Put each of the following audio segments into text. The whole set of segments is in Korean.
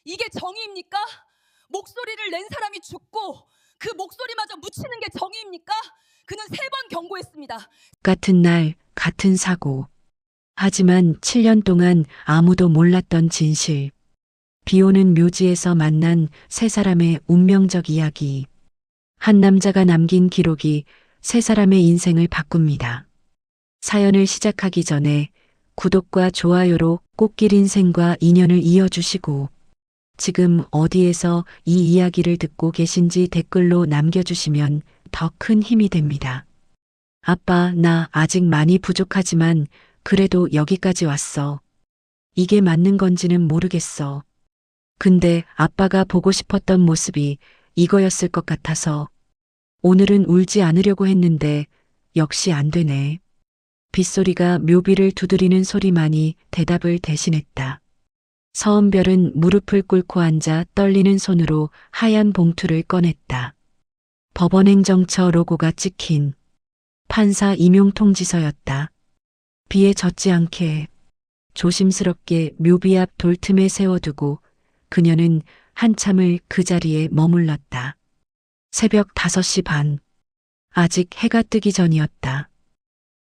이게 정의입니까? 목소리를 낸 사람이 죽고 그 목소리마저 묻히는 게 정의입니까? 그는 3번 경고했습니다. 같은 날, 같은 사고. 하지만 7년 동안 아무도 몰랐던 진실. 비 오는 묘지에서 만난 3사람의 운명적 이야기. 한 남자가 남긴 기록이 3사람의 인생을 바꿉니다. 사연을 시작하기 전에 구독과 좋아요로 꽃길 인생과 인연을 이어주시고, 지금 어디에서 이 이야기를 듣고 계신지 댓글로 남겨주시면 더 큰 힘이 됩니다. 아빠, 나 아직 많이 부족하지만 그래도 여기까지 왔어. 이게 맞는 건지는 모르겠어. 근데 아빠가 보고 싶었던 모습이 이거였을 것 같아서 오늘은 울지 않으려고 했는데 역시 안 되네. 빗소리가 묘비를 두드리는 소리만이 대답을 대신했다. 서은별은 무릎을 꿇고 앉아 떨리는 손으로 하얀 봉투를 꺼냈다. 법원행정처 로고가 찍힌 판사 임용 통지서였다. 비에 젖지 않게 조심스럽게 묘비 앞 돌틈에 세워두고 그녀는 한참을 그 자리에 머물렀다. 새벽 5시 반. 아직 해가 뜨기 전이었다.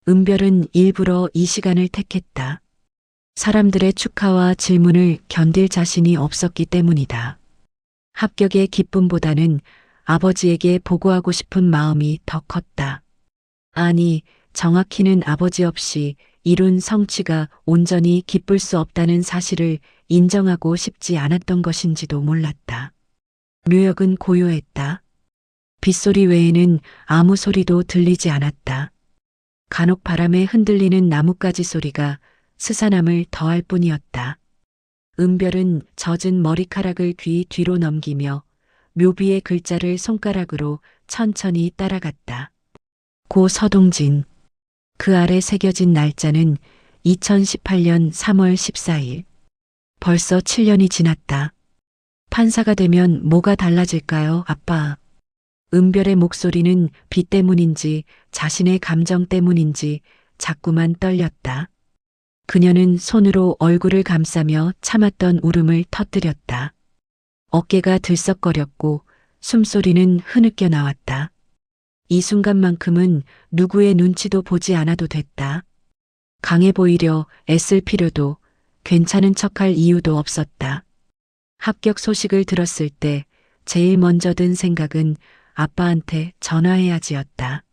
은별은 일부러 이 시간을 택했다. 사람들의 축하와 질문을 견딜 자신이 없었기 때문이다. 합격의 기쁨보다는 아버지에게 보고하고 싶은 마음이 더 컸다. 아니, 정확히는 아버지 없이 이룬 성취가 온전히 기쁠 수 없다는 사실을 인정하고 싶지 않았던 것인지도 몰랐다. 묘역은 고요했다. 빗소리 외에는 아무 소리도 들리지 않았다. 간혹 바람에 흔들리는 나뭇가지 소리가 스산함을 더할 뿐이었다. 은별은 젖은 머리카락을 귀 뒤로 넘기며 묘비의 글자를 손가락으로 천천히 따라갔다. 고 서동진. 그 아래 새겨진 날짜는 2018년 3월 14일. 벌써 7년이 지났다. 판사가 되면 뭐가 달라질까요, 아빠? 은별의 목소리는 비 때문인지 자신의 감정 때문인지 자꾸만 떨렸다. 그녀는 손으로 얼굴을 감싸며 참았던 울음을 터뜨렸다. 어깨가 들썩거렸고 숨소리는 흐느껴 나왔다. 이 순간만큼은 누구의 눈치도 보지 않아도 됐다. 강해 보이려 애쓸 필요도 괜찮은 척할 이유도 없었다. 합격 소식을 들었을 때 제일 먼저 든 생각은 아빠한테 전화해야지였다.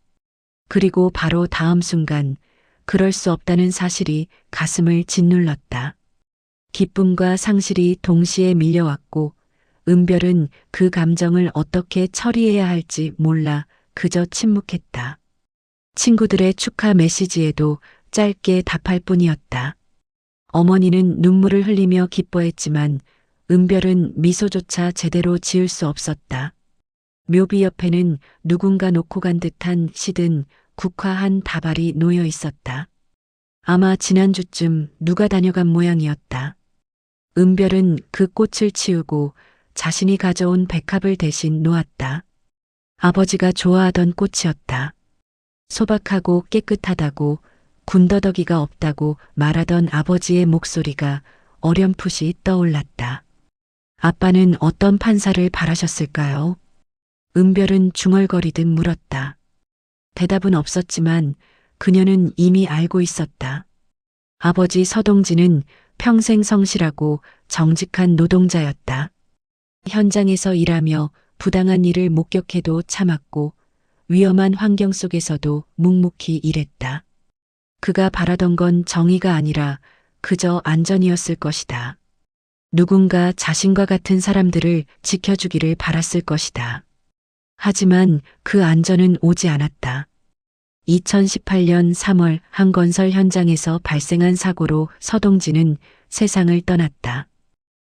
그리고 바로 다음 순간 그럴 수 없다는 사실이 가슴을 짓눌렀다. 기쁨과 상실이 동시에 밀려왔고 은별은 그 감정을 어떻게 처리해야 할지 몰라 그저 침묵했다. 친구들의 축하 메시지에도 짧게 답할 뿐이었다. 어머니는 눈물을 흘리며 기뻐했지만 은별은 미소조차 제대로 지을 수 없었다. 묘비 옆에는 누군가 놓고 간 듯한 시든 국화한 다발이 놓여 있었다. 아마 지난주쯤 누가 다녀간 모양이었다. 은별은 그 꽃을 치우고 자신이 가져온 백합을 대신 놓았다. 아버지가 좋아하던 꽃이었다. 소박하고 깨끗하다고 군더더기가 없다고 말하던 아버지의 목소리가 어렴풋이 떠올랐다. 아빠는 어떤 판사를 바라셨을까요? 은별은 중얼거리듯 물었다. 대답은 없었지만 그녀는 이미 알고 있었다. 아버지 서동진은 평생 성실하고 정직한 노동자였다. 현장에서 일하며 부당한 일을 목격해도 참았고 위험한 환경 속에서도 묵묵히 일했다. 그가 바라던 건 정의가 아니라 그저 안전이었을 것이다. 누군가 자신과 같은 사람들을 지켜주기를 바랐을 것이다. 하지만 그 안전은 오지 않았다. 2018년 3월 한 건설 현장에서 발생한 사고로 서동진은 세상을 떠났다.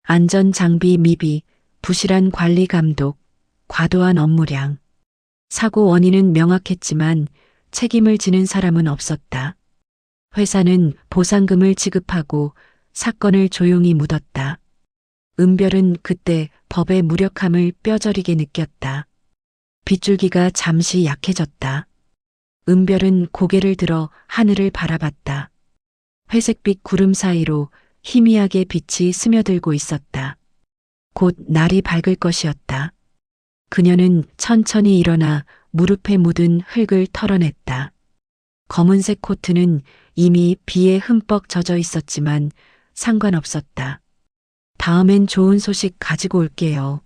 안전 장비 미비, 부실한 관리 감독, 과도한 업무량. 사고 원인은 명확했지만 책임을 지는 사람은 없었다. 회사는 보상금을 지급하고 사건을 조용히 묻었다. 은별은 그때 법의 무력함을 뼈저리게 느꼈다. 빗줄기가 잠시 약해졌다. 은별은 고개를 들어 하늘을 바라봤다. 회색빛 구름 사이로 희미하게 빛이 스며들고 있었다. 곧 날이 밝을 것이었다. 그녀는 천천히 일어나 무릎에 묻은 흙을 털어냈다. 검은색 코트는 이미 비에 흠뻑 젖어 있었지만 상관없었다. 다음엔 좋은 소식 가지고 올게요.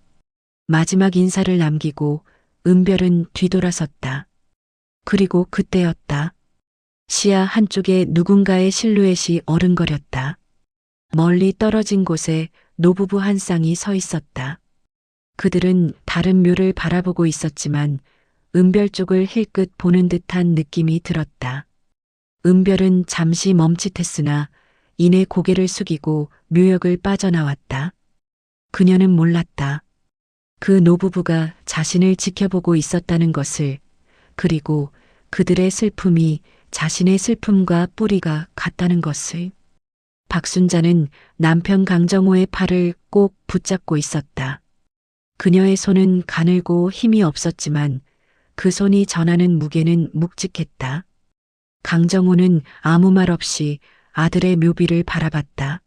마지막 인사를 남기고 은별은 뒤돌아섰다. 그리고 그때였다. 시야 한쪽에 누군가의 실루엣이 어른거렸다. 멀리 떨어진 곳에 노부부 한 쌍이 서 있었다. 그들은 다른 묘를 바라보고 있었지만 은별 쪽을 힐끗 보는 듯한 느낌이 들었다. 은별은 잠시 멈칫했으나 이내 고개를 숙이고 묘역을 빠져나왔다. 그녀는 몰랐다. 그 노부부가 자신을 지켜보고 있었다는 것을, 그리고 그들의 슬픔이 자신의 슬픔과 뿌리가 같다는 것을. 박순자는 남편 강정호의 팔을 꼭 붙잡고 있었다. 그녀의 손은 가늘고 힘이 없었지만 그 손이 전하는 무게는 묵직했다. 강정호는 아무 말 없이 아들의 묘비를 바라봤다.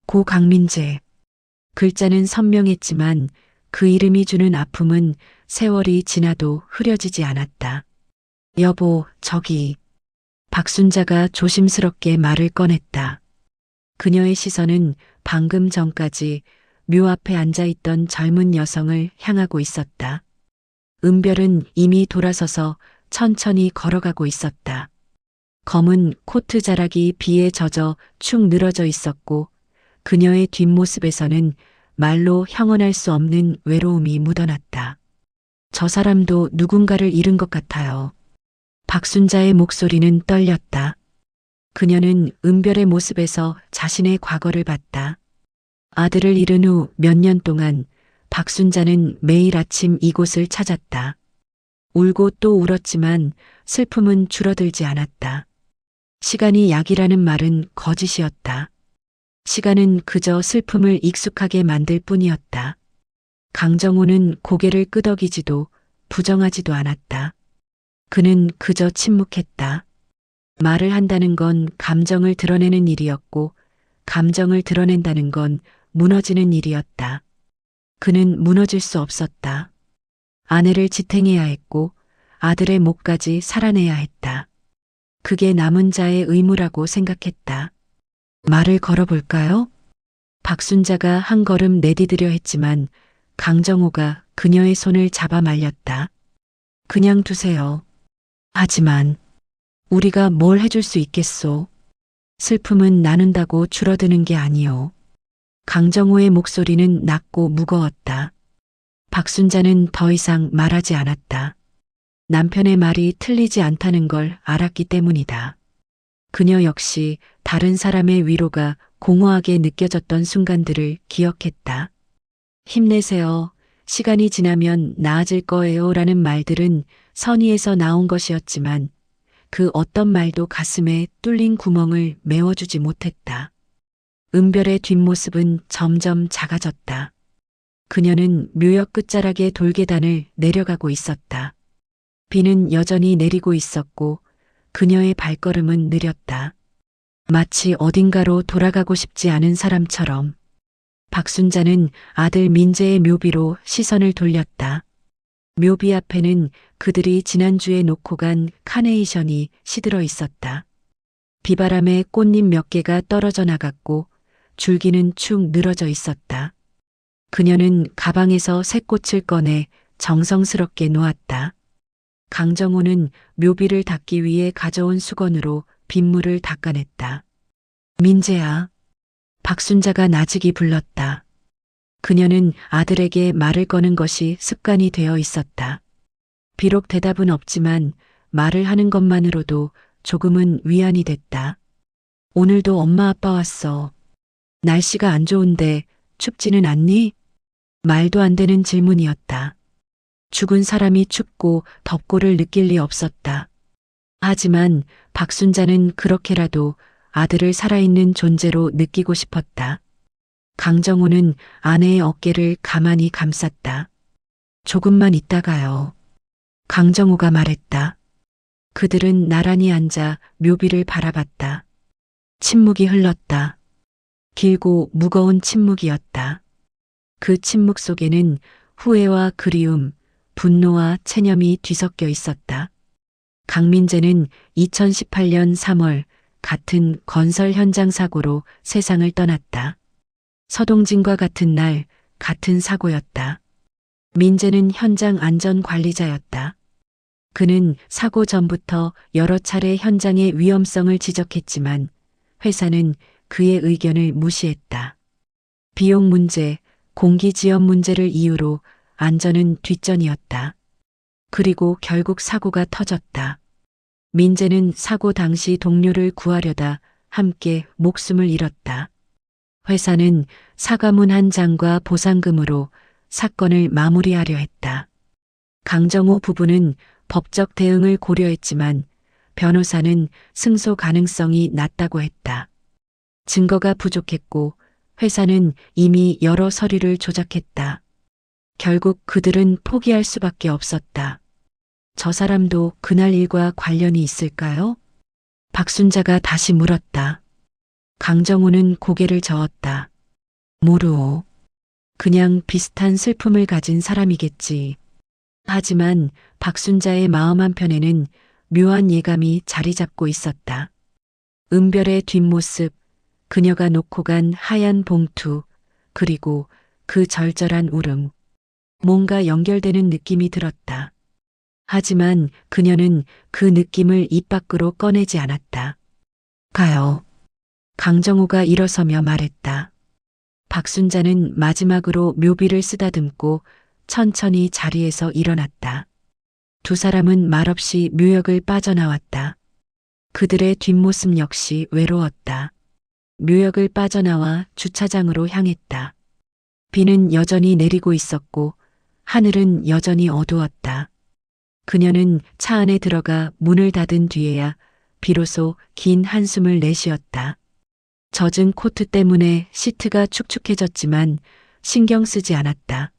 고 강민재. 글자는 선명했지만 그 이름이 주는 아픔은 세월이 지나도 흐려지지 않았다. 여보, 저기. 박순자가 조심스럽게 말을 꺼냈다. 그녀의 시선은 방금 전까지 묘 앞에 앉아있던 젊은 여성을 향하고 있었다. 은별은 이미 돌아서서 천천히 걸어가고 있었다. 검은 코트 자락이 비에 젖어 축 늘어져 있었고 그녀의 뒷모습에서는 말로 형언할 수 없는 외로움이 묻어났다. 저 사람도 누군가를 잃은 것 같아요. 박순자의 목소리는 떨렸다. 그녀는 은별의 모습에서 자신의 과거를 봤다. 아들을 잃은 후 몇 년 동안 박순자는 매일 아침 이곳을 찾았다. 울고 또 울었지만 슬픔은 줄어들지 않았다. 시간이 약이라는 말은 거짓이었다. 시간은 그저 슬픔을 익숙하게 만들 뿐이었다. 강정호는 고개를 끄덕이지도 부정하지도 않았다. 그는 그저 침묵했다. 말을 한다는 건 감정을 드러내는 일이었고 감정을 드러낸다는 건 무너지는 일이었다. 그는 무너질 수 없었다. 아내를 지탱해야 했고 아들의 목까지 살아내야 했다. 그게 남은 자의 의무라고 생각했다. 말을 걸어볼까요? 박순자가 한 걸음 내디디려 했지만 강정호가 그녀의 손을 잡아 말렸다. 그냥 두세요. 하지만 우리가 뭘 해줄 수 있겠소? 슬픔은 나눈다고 줄어드는 게 아니오. 강정호의 목소리는 낮고 무거웠다. 박순자는 더 이상 말하지 않았다. 남편의 말이 틀리지 않다는 걸 알았기 때문이다. 그녀 역시 다른 사람의 위로가 공허하게 느껴졌던 순간들을 기억했다. 힘내세요. 시간이 지나면 나아질 거예요. 라는 말들은 선의에서 나온 것이었지만 그 어떤 말도 가슴에 뚫린 구멍을 메워주지 못했다. 은별의 뒷모습은 점점 작아졌다. 그녀는 묘역 끝자락의 돌계단을 내려가고 있었다. 비는 여전히 내리고 있었고 그녀의 발걸음은 느렸다. 마치 어딘가로 돌아가고 싶지 않은 사람처럼. 박순자는 아들 민재의 묘비로 시선을 돌렸다. 묘비 앞에는 그들이 지난주에 놓고 간 카네이션이 시들어 있었다. 비바람에 꽃잎 몇 개가 떨어져 나갔고 줄기는 축 늘어져 있었다. 그녀는 가방에서 새 꽃을 꺼내 정성스럽게 놓았다. 강정호는 묘비를 닦기 위해 가져온 수건으로 빗물을 닦아냈다. 민재야. 박순자가 나직이 불렀다. 그녀는 아들에게 말을 거는 것이 습관이 되어 있었다. 비록 대답은 없지만 말을 하는 것만으로도 조금은 위안이 됐다. 오늘도 엄마 아빠 왔어. 날씨가 안 좋은데 춥지는 않니? 말도 안 되는 질문이었다. 죽은 사람이 춥고 덥고를 느낄 리 없었다. 하지만 박순자는 그렇게라도 아들을 살아있는 존재로 느끼고 싶었다. 강정호는 아내의 어깨를 가만히 감쌌다. 조금만 있다가요. 강정호가 말했다. 그들은 나란히 앉아 묘비를 바라봤다. 침묵이 흘렀다. 길고 무거운 침묵이었다. 그 침묵 속에는 후회와 그리움, 분노와 체념이 뒤섞여 있었다. 강민재는 2018년 3월 같은 건설 현장 사고로 세상을 떠났다. 서동진과 같은 날 같은 사고였다. 민재는 현장 안전 관리자였다. 그는 사고 전부터 여러 차례 현장의 위험성을 지적했지만 회사는 그의 의견을 무시했다. 비용 문제, 공기 지연 문제를 이유로 안전은 뒷전이었다. 그리고 결국 사고가 터졌다. 민재는 사고 당시 동료를 구하려다 함께 목숨을 잃었다. 회사는 사과문 한 장과 보상금으로 사건을 마무리하려 했다. 강정호 부부는 법적 대응을 고려했지만 변호사는 승소 가능성이 낮다고 했다. 증거가 부족했고 회사는 이미 여러 서류를 조작했다. 결국 그들은 포기할 수밖에 없었다. 저 사람도 그날 일과 관련이 있을까요? 박순자가 다시 물었다. 강정호는 고개를 저었다. 모르오. 그냥 비슷한 슬픔을 가진 사람이겠지. 하지만 박순자의 마음 한편에는 묘한 예감이 자리 잡고 있었다. 은별의 뒷모습, 그녀가 놓고 간 하얀 봉투, 그리고 그 절절한 울음. 뭔가 연결되는 느낌이 들었다. 하지만 그녀는 그 느낌을 입 밖으로 꺼내지 않았다. 가요. 강정호가 일어서며 말했다. 박순자는 마지막으로 묘비를 쓰다듬고 천천히 자리에서 일어났다. 두 사람은 말없이 묘역을 빠져나왔다. 그들의 뒷모습 역시 외로웠다. 묘역을 빠져나와 주차장으로 향했다. 비는 여전히 내리고 있었고 하늘은 여전히 어두웠다. 그녀는 차 안에 들어가 문을 닫은 뒤에야 비로소 긴 한숨을 내쉬었다. 젖은 코트 때문에 시트가 축축해졌지만 신경 쓰지 않았다.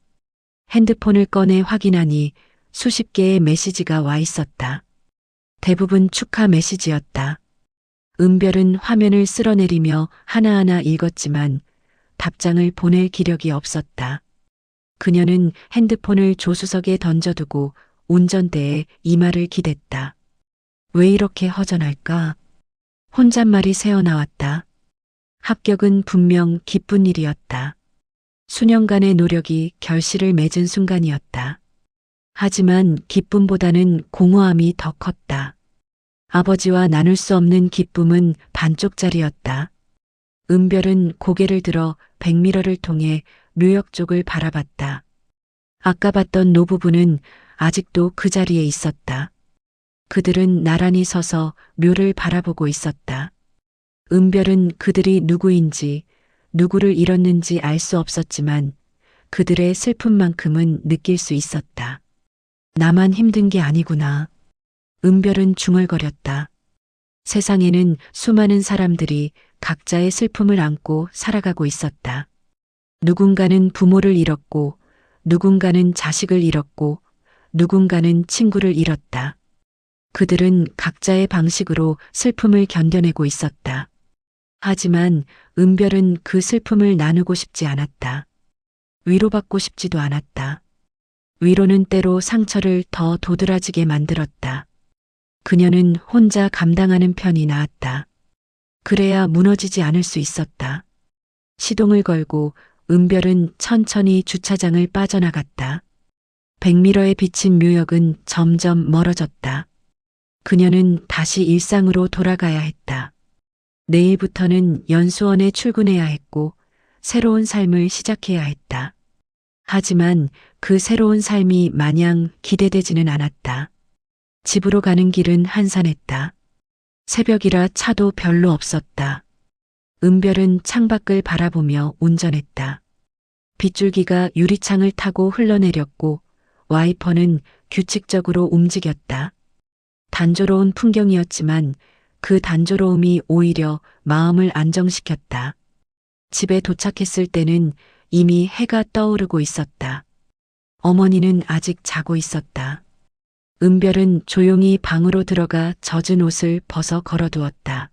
핸드폰을 꺼내 확인하니 수십 개의 메시지가 와 있었다. 대부분 축하 메시지였다. 은별은 화면을 쓸어내리며 하나하나 읽었지만 답장을 보낼 기력이 없었다. 그녀는 핸드폰을 조수석에 던져두고 운전대에 이마를 기댔다. 왜 이렇게 허전할까? 혼잣말이 새어나왔다. 합격은 분명 기쁜 일이었다. 수년간의 노력이 결실을 맺은 순간이었다. 하지만 기쁨보다는 공허함이 더 컸다. 아버지와 나눌 수 없는 기쁨은 반쪽짜리였다. 은별은 고개를 들어 백미러를 통해 묘역 쪽을 바라봤다. 아까 봤던 노부부는 아직도 그 자리에 있었다. 그들은 나란히 서서 묘를 바라보고 있었다. 은별은 그들이 누구인지, 누구를 잃었는지 알 수 없었지만 그들의 슬픔만큼은 느낄 수 있었다. 나만 힘든 게 아니구나. 은별은 중얼거렸다. 세상에는 수많은 사람들이 각자의 슬픔을 안고 살아가고 있었다. 누군가는 부모를 잃었고, 누군가는 자식을 잃었고, 누군가는 친구를 잃었다. 그들은 각자의 방식으로 슬픔을 견뎌내고 있었다. 하지만 은별은 그 슬픔을 나누고 싶지 않았다. 위로받고 싶지도 않았다. 위로는 때로 상처를 더 도드라지게 만들었다. 그녀는 혼자 감당하는 편이 나았다. 그래야 무너지지 않을 수 있었다. 시동을 걸고 은별은 천천히 주차장을 빠져나갔다. 백미러에 비친 묘역은 점점 멀어졌다. 그녀는 다시 일상으로 돌아가야 했다. 내일부터는 연수원에 출근해야 했고 새로운 삶을 시작해야 했다. 하지만 그 새로운 삶이 마냥 기대되지는 않았다. 집으로 가는 길은 한산했다. 새벽이라 차도 별로 없었다. 은별은 창밖을 바라보며 운전했다. 빗줄기가 유리창을 타고 흘러내렸고 와이퍼는 규칙적으로 움직였다. 단조로운 풍경이었지만 그 단조로움이 오히려 마음을 안정시켰다. 집에 도착했을 때는 이미 해가 떠오르고 있었다. 어머니는 아직 자고 있었다. 은별은 조용히 방으로 들어가 젖은 옷을 벗어 걸어두었다.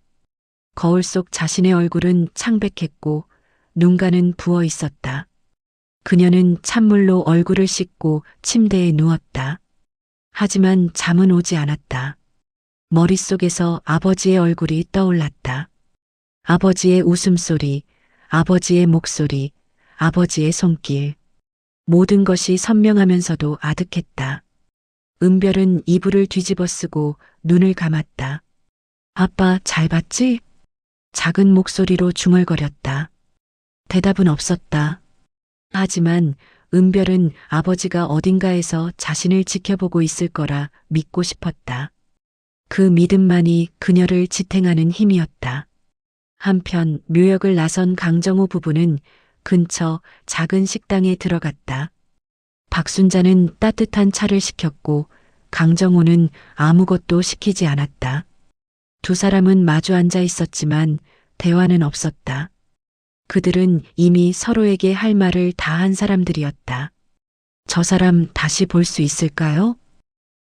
거울 속 자신의 얼굴은 창백했고 눈가는 부어 있었다. 그녀는 찬물로 얼굴을 씻고 침대에 누웠다. 하지만 잠은 오지 않았다. 머릿속에서 아버지의 얼굴이 떠올랐다. 아버지의 웃음소리, 아버지의 목소리, 아버지의 손길. 모든 것이 선명하면서도 아득했다. 은별은 이불을 뒤집어 쓰고 눈을 감았다. 아빠 잘 봤지? 작은 목소리로 중얼거렸다. 대답은 없었다. 하지만 은별은 아버지가 어딘가에서 자신을 지켜보고 있을 거라 믿고 싶었다. 그 믿음만이 그녀를 지탱하는 힘이었다. 한편 묘역을 나선 강정호 부부는 근처 작은 식당에 들어갔다. 박순자는 따뜻한 차를 시켰고 강정호는 아무것도 시키지 않았다. 두 사람은 마주 앉아 있었지만 대화는 없었다. 그들은 이미 서로에게 할 말을 다 한 사람들이었다. 저 사람 다시 볼 수 있을까요?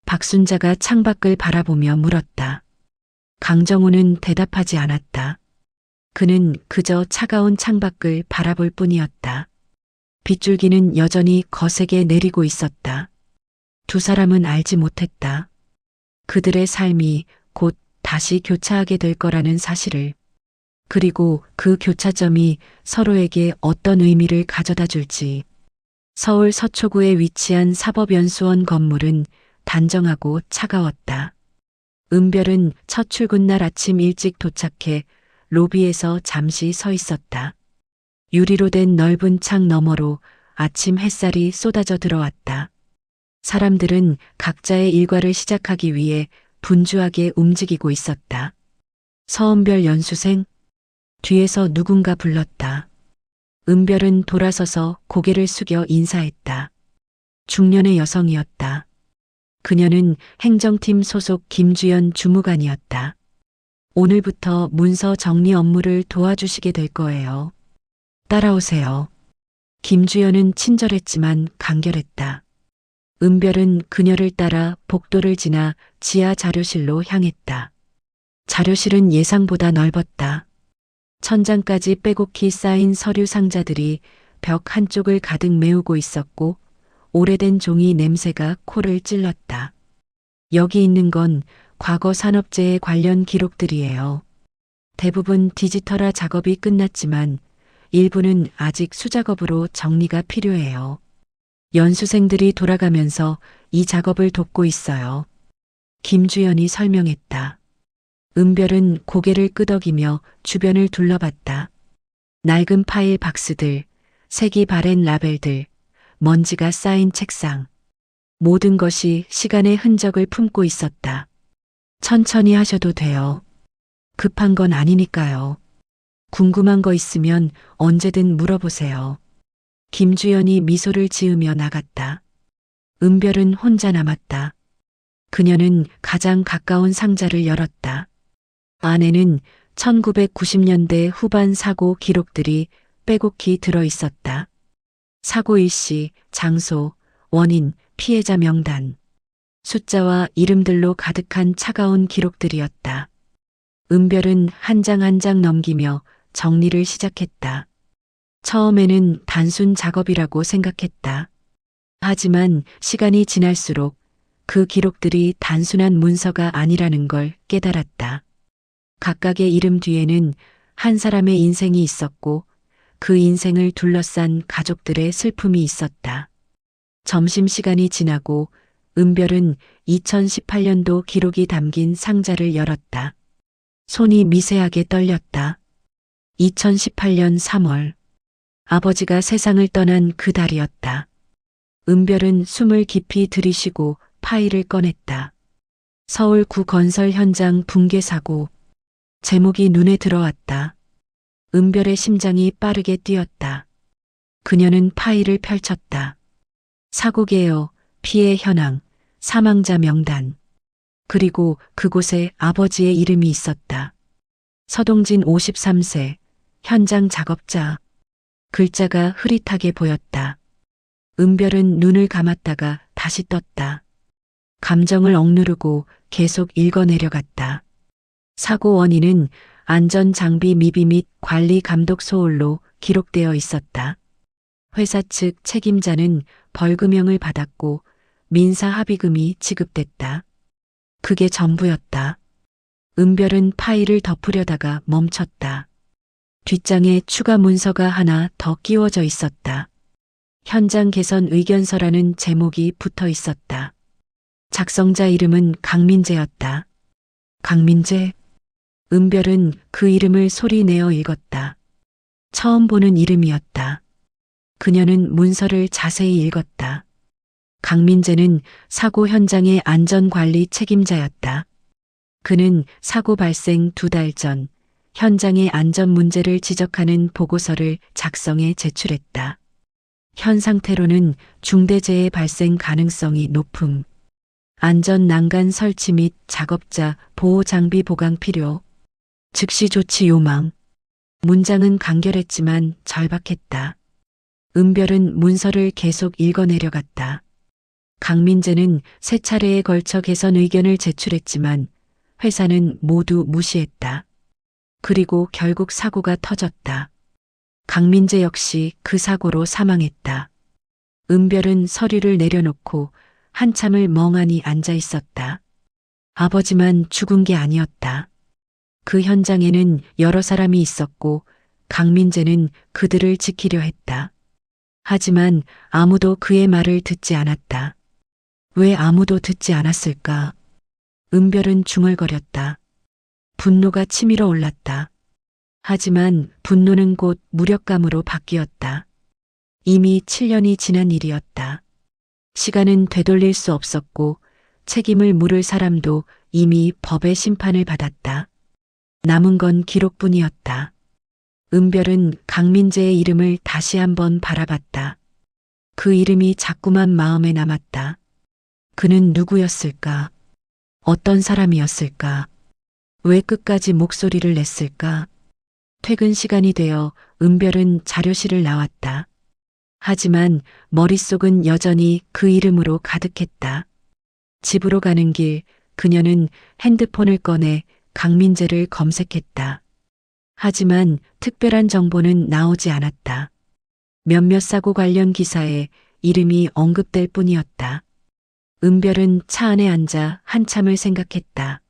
박순자가 창밖을 바라보며 물었다. 강정호는 대답하지 않았다. 그는 그저 차가운 창밖을 바라볼 뿐이었다. 빗줄기는 여전히 거세게 내리고 있었다. 두 사람은 알지 못했다. 그들의 삶이 곧 다시 교차하게 될 거라는 사실을. 그리고 그 교차점이 서로에게 어떤 의미를 가져다 줄지. 서울 서초구에 위치한 사법연수원 건물은 단정하고 차가웠다. 은별은 첫 출근날 아침 일찍 도착해 로비에서 잠시 서 있었다. 유리로 된 넓은 창 너머로 아침 햇살이 쏟아져 들어왔다. 사람들은 각자의 일과를 시작하기 위해 분주하게 움직이고 있었다. 서은별 연수생? 뒤에서 누군가 불렀다. 은별은 돌아서서 고개를 숙여 인사했다. 중년의 여성이었다. 그녀는 행정팀 소속 김주연 주무관이었다. 오늘부터 문서 정리 업무를 도와주시게 될 거예요. 따라오세요. 김주연은 친절했지만 간결했다. 은별은 그녀를 따라 복도를 지나 지하 자료실로 향했다. 자료실은 예상보다 넓었다. 천장까지 빼곡히 쌓인 서류 상자들이 벽 한쪽을 가득 메우고 있었고 오래된 종이 냄새가 코를 찔렀다. 여기 있는 건 과거 산업재해 관련 기록들이에요. 대부분 디지털화 작업이 끝났지만 일부는 아직 수작업으로 정리가 필요해요. 연수생들이 돌아가면서 이 작업을 돕고 있어요. 김주연이 설명했다. 은별은 고개를 끄덕이며 주변을 둘러봤다. 낡은 파일 박스들, 색이 바랜 라벨들, 먼지가 쌓인 책상. 모든 것이 시간의 흔적을 품고 있었다. 천천히 하셔도 돼요. 급한 건 아니니까요. 궁금한 거 있으면 언제든 물어보세요. 김주연이 미소를 지으며 나갔다. 은별은 혼자 남았다. 그녀는 가장 가까운 상자를 열었다. 안에는 1990년대 후반 사고 기록들이 빼곡히 들어 있었다. 사고 일시, 장소, 원인, 피해자 명단. 숫자와 이름들로 가득한 차가운 기록들이었다. 은별은 한 장 한 장 넘기며 정리를 시작했다. 처음에는 단순 작업이라고 생각했다. 하지만 시간이 지날수록 그 기록들이 단순한 문서가 아니라는 걸 깨달았다. 각각의 이름 뒤에는 한 사람의 인생이 있었고 그 인생을 둘러싼 가족들의 슬픔이 있었다. 점심시간이 지나고 은별은 2018년도 기록이 담긴 상자를 열었다. 손이 미세하게 떨렸다. 2018년 3월. 아버지가 세상을 떠난 그 달이었다. 은별은 숨을 깊이 들이쉬고 파일을 꺼냈다. 서울 구 건설 현장 붕괴 사고. 제목이 눈에 들어왔다. 은별의 심장이 빠르게 뛰었다. 그녀는 파일을 펼쳤다. 사고 개요, 피해 현황, 사망자 명단. 그리고 그곳에 아버지의 이름이 있었다. 서동진 53세, 현장 작업자. 글자가 흐릿하게 보였다. 은별은 눈을 감았다가 다시 떴다. 감정을 억누르고 계속 읽어내려갔다. 사고 원인은 안전장비 미비 및 관리 감독 소홀로 기록되어 있었다. 회사 측 책임자는 벌금형을 받았고 민사 합의금이 지급됐다. 그게 전부였다. 은별은 파일을 덮으려다가 멈췄다. 뒷장에 추가 문서가 하나 더 끼워져 있었다. 현장 개선 의견서라는 제목이 붙어 있었다. 작성자 이름은 강민재였다. 강민재? 은별은 그 이름을 소리내어 읽었다. 처음 보는 이름이었다. 그녀는 문서를 자세히 읽었다. 강민재는 사고 현장의 안전관리 책임자였다. 그는 사고 발생 2달 전 현장의 안전 문제를 지적하는 보고서를 작성해 제출했다. 현 상태로는 중대재해 발생 가능성이 높음. 안전 난간 설치 및 작업자 보호 장비 보강 필요. 즉시 조치 요망. 문장은 간결했지만 절박했다. 은별은 문서를 계속 읽어내려갔다. 강민재는 3차례에 걸쳐 개선 의견을 제출했지만 회사는 모두 무시했다. 그리고 결국 사고가 터졌다. 강민재 역시 그 사고로 사망했다. 은별은 서류를 내려놓고 한참을 멍하니 앉아 있었다. 아버지만 죽은 게 아니었다. 그 현장에는 여러 사람이 있었고 강민재는 그들을 지키려 했다. 하지만 아무도 그의 말을 듣지 않았다. 왜 아무도 듣지 않았을까? 은별은 중얼거렸다. 분노가 치밀어 올랐다. 하지만 분노는 곧 무력감으로 바뀌었다. 이미 7년이 지난 일이었다. 시간은 되돌릴 수 없었고 책임을 물을 사람도 이미 법의 심판을 받았다. 남은 건 기록뿐이었다. 은별은 강민재의 이름을 다시 한번 바라봤다. 그 이름이 자꾸만 마음에 남았다. 그는 누구였을까? 어떤 사람이었을까? 왜 끝까지 목소리를 냈을까? 퇴근 시간이 되어 은별은 자료실을 나왔다. 하지만 머릿속은 여전히 그 이름으로 가득했다. 집으로 가는 길 그녀는 핸드폰을 꺼내 강민재를 검색했다. 하지만 특별한 정보는 나오지 않았다. 몇몇 사고 관련 기사에 이름이 언급될 뿐이었다. 은별은 차 안에 앉아 한참을 생각했다.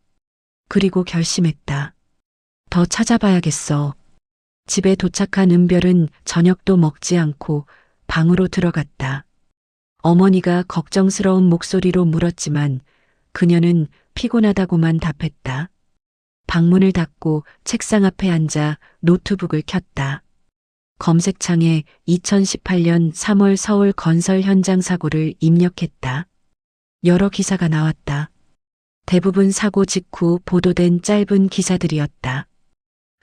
그리고 결심했다. 더 찾아봐야겠어. 집에 도착한 은별은 저녁도 먹지 않고 방으로 들어갔다. 어머니가 걱정스러운 목소리로 물었지만 그녀는 피곤하다고만 답했다. 방문을 닫고 책상 앞에 앉아 노트북을 켰다. 검색창에 2018년 3월 서울 건설 현장 사고를 입력했다. 여러 기사가 나왔다. 대부분 사고 직후 보도된 짧은 기사들이었다.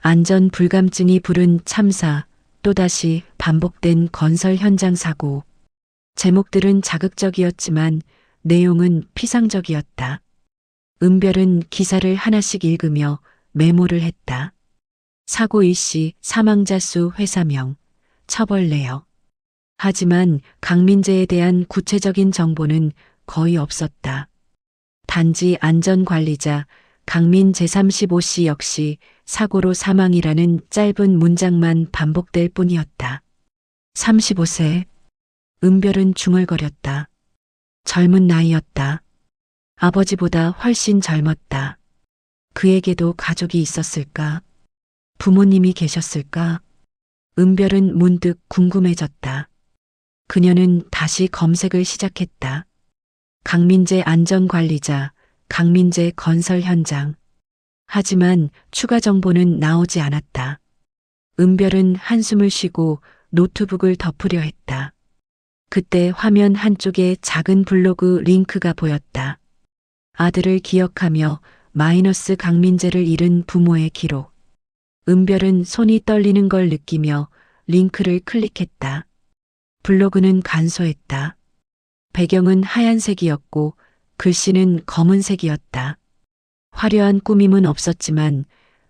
안전 불감증이 부른 참사, 또다시 반복된 건설 현장 사고. 제목들은 자극적이었지만 내용은 피상적이었다. 은별은 기사를 하나씩 읽으며 메모를 했다. 사고 일시 사망자 수 회사명, 처벌 내역. 하지만 강민재에 대한 구체적인 정보는 거의 없었다. 단지 안전관리자 강민 제35씨 역시 사고로 사망이라는 짧은 문장만 반복될 뿐이었다. 35세. 은별은 중얼거렸다. 젊은 나이였다. 아버지보다 훨씬 젊었다. 그에게도 가족이 있었을까? 부모님이 계셨을까? 은별은 문득 궁금해졌다. 그녀는 다시 검색을 시작했다. 강민재 안전관리자, 강민재 건설 현장. 하지만 추가 정보는 나오지 않았다. 은별은 한숨을 쉬고 노트북을 덮으려 했다. 그때 화면 한쪽에 작은 블로그 링크가 보였다. 아들을 기억하며 마이너스 강민재를 잃은 부모의 기록. 은별은 손이 떨리는 걸 느끼며 링크를 클릭했다. 블로그는 간소했다. 배경은 하얀색이었고 글씨는 검은색이었다. 화려한 꾸밈은 없었지만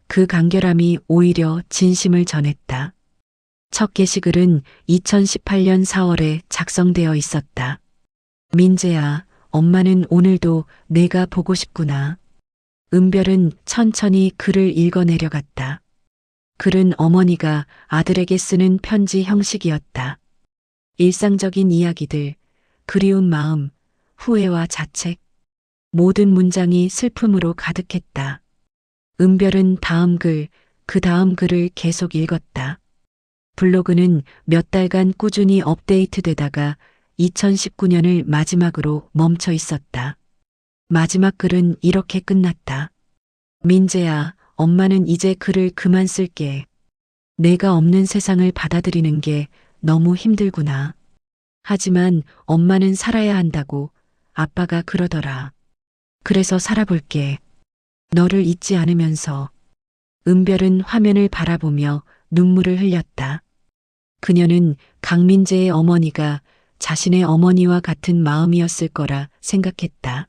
그 간결함이 오히려 진심을 전했다. 첫 게시글은 2018년 4월에 작성되어 있었다. 민재야, 엄마는 오늘도 내가 보고 싶구나. 은별은 천천히 글을 읽어내려갔다. 글은 어머니가 아들에게 쓰는 편지 형식이었다. 일상적인 이야기들, 그리운 마음, 후회와 자책, 모든 문장이 슬픔으로 가득했다. 은별은 다음 글, 그 다음 글을 계속 읽었다. 블로그는 몇 달간 꾸준히 업데이트되다가 2019년을 마지막으로 멈춰 있었다. 마지막 글은 이렇게 끝났다. 민재야, 엄마는 이제 글을 그만 쓸게. 내가 없는 세상을 받아들이는 게 너무 힘들구나. 하지만 엄마는 살아야 한다고 아빠가 그러더라. 그래서 살아볼게. 너를 잊지 않으면서. 은별은 화면을 바라보며 눈물을 흘렸다. 그녀는 강민재의 어머니가 자신의 어머니와 같은 마음이었을 거라 생각했다.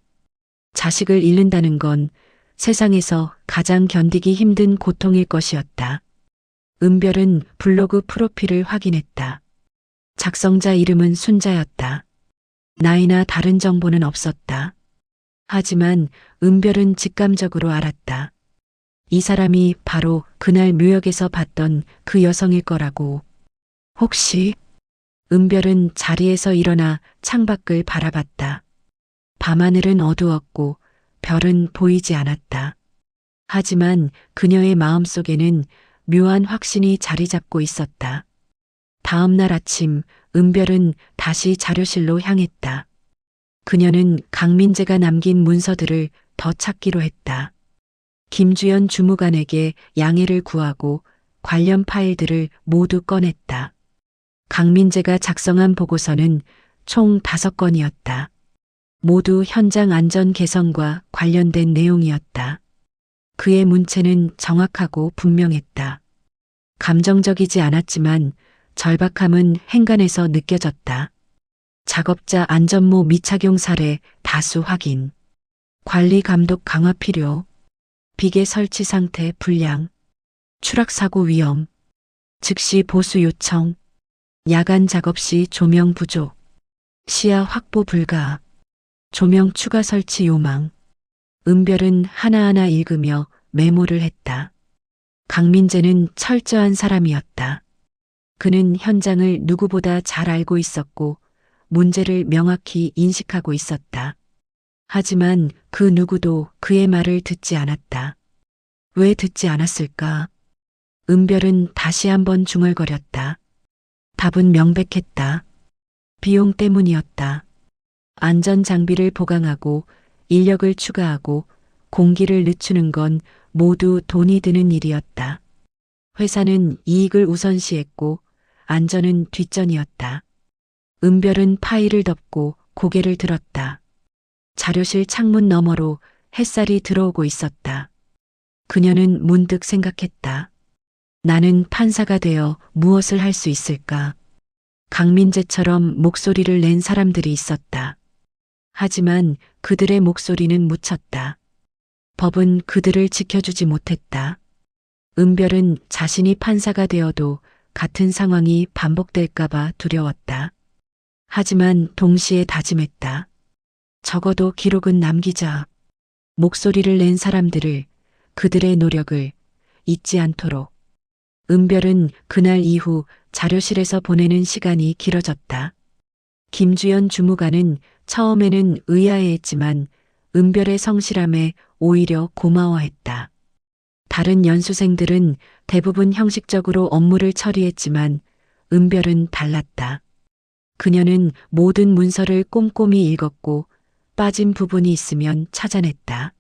자식을 잃는다는 건 세상에서 가장 견디기 힘든 고통일 것이었다. 은별은 블로그 프로필을 확인했다. 작성자 이름은 순자였다. 나이나 다른 정보는 없었다. 하지만 은별은 직감적으로 알았다. 이 사람이 바로 그날 묘역에서 봤던 그 여성일 거라고. 혹시? 은별은 자리에서 일어나 창밖을 바라봤다. 밤하늘은 어두웠고 별은 보이지 않았다. 하지만 그녀의 마음속에는 묘한 확신이 자리 잡고 있었다. 다음 날 아침 은별은 다시 자료실로 향했다. 그녀는 강민재가 남긴 문서들을 더 찾기로 했다. 김주연 주무관에게 양해를 구하고 관련 파일들을 모두 꺼냈다. 강민재가 작성한 보고서는 총 5건이었다. 모두 현장 안전 개선과 관련된 내용이었다. 그의 문체는 정확하고 분명했다. 감정적이지 않았지만 절박함은 행간에서 느껴졌다. 작업자 안전모 미착용 사례 다수 확인. 관리 감독 강화 필요. 비계 설치 상태 불량. 추락 사고 위험. 즉시 보수 요청. 야간 작업 시 조명 부족. 시야 확보 불가. 조명 추가 설치 요망. 은별은 하나하나 읽으며 메모를 했다. 강민재는 철저한 사람이었다. 그는 현장을 누구보다 잘 알고 있었고 문제를 명확히 인식하고 있었다. 하지만 그 누구도 그의 말을 듣지 않았다. 왜 듣지 않았을까? 은별은 다시 한번 중얼거렸다. 답은 명백했다. 비용 때문이었다. 안전 장비를 보강하고 인력을 추가하고 공기를 늦추는 건 모두 돈이 드는 일이었다. 회사는 이익을 우선시했고 안전은 뒷전이었다. 은별은 파일을 덮고 고개를 들었다. 자료실 창문 너머로 햇살이 들어오고 있었다. 그녀는 문득 생각했다. 나는 판사가 되어 무엇을 할 수 있을까? 강민재처럼 목소리를 낸 사람들이 있었다. 하지만 그들의 목소리는 묻혔다. 법은 그들을 지켜주지 못했다. 은별은 자신이 판사가 되어도 같은 상황이 반복될까봐 두려웠다. 하지만 동시에 다짐했다. 적어도 기록은 남기자. 목소리를 낸 사람들을, 그들의 노력을 잊지 않도록. 은별은 그날 이후 자료실에서 보내는 시간이 길어졌다. 김주연 주무관은 처음에는 의아해했지만 은별의 성실함에 오히려 고마워했다. 다른 연수생들은 대부분 형식적으로 업무를 처리했지만 은별은 달랐다. 그녀는 모든 문서를 꼼꼼히 읽었고 빠진 부분이 있으면 찾아냈다.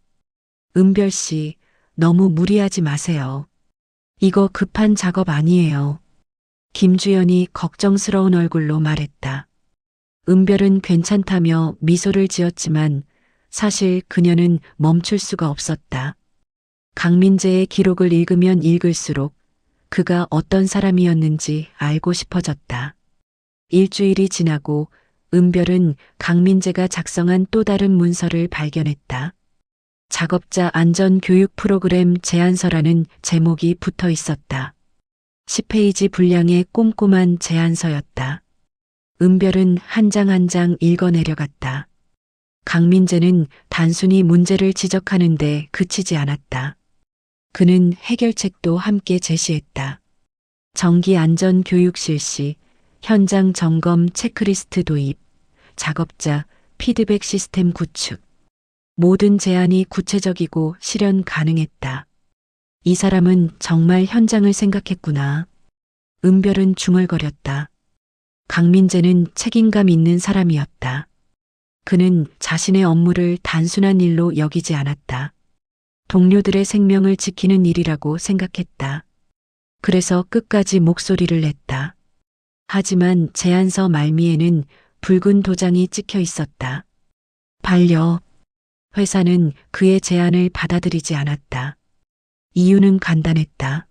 은별 씨, 너무 무리하지 마세요. 이거 급한 작업 아니에요. 김주연이 걱정스러운 얼굴로 말했다. 은별은 괜찮다며 미소를 지었지만 사실 그녀는 멈출 수가 없었다. 강민재의 기록을 읽으면 읽을수록 그가 어떤 사람이었는지 알고 싶어졌다. 일주일이 지나고 은별은 강민재가 작성한 또 다른 문서를 발견했다. 작업자 안전 교육 프로그램 제안서라는 제목이 붙어 있었다. 10페이지 분량의 꼼꼼한 제안서였다. 은별은 한 장 한 장 읽어내려갔다. 강민재는 단순히 문제를 지적하는데 그치지 않았다. 그는 해결책도 함께 제시했다. 정기 안전 교육 실시, 현장 점검 체크리스트 도입, 작업자 피드백 시스템 구축. 모든 제안이 구체적이고 실현 가능했다. 이 사람은 정말 현장을 생각했구나. 은별은 중얼거렸다. 강민재는 책임감 있는 사람이었다. 그는 자신의 업무를 단순한 일로 여기지 않았다. 동료들의 생명을 지키는 일이라고 생각했다. 그래서 끝까지 목소리를 냈다. 하지만 제안서 말미에는 붉은 도장이 찍혀 있었다. 반려. 회사는 그의 제안을 받아들이지 않았다. 이유는 간단했다.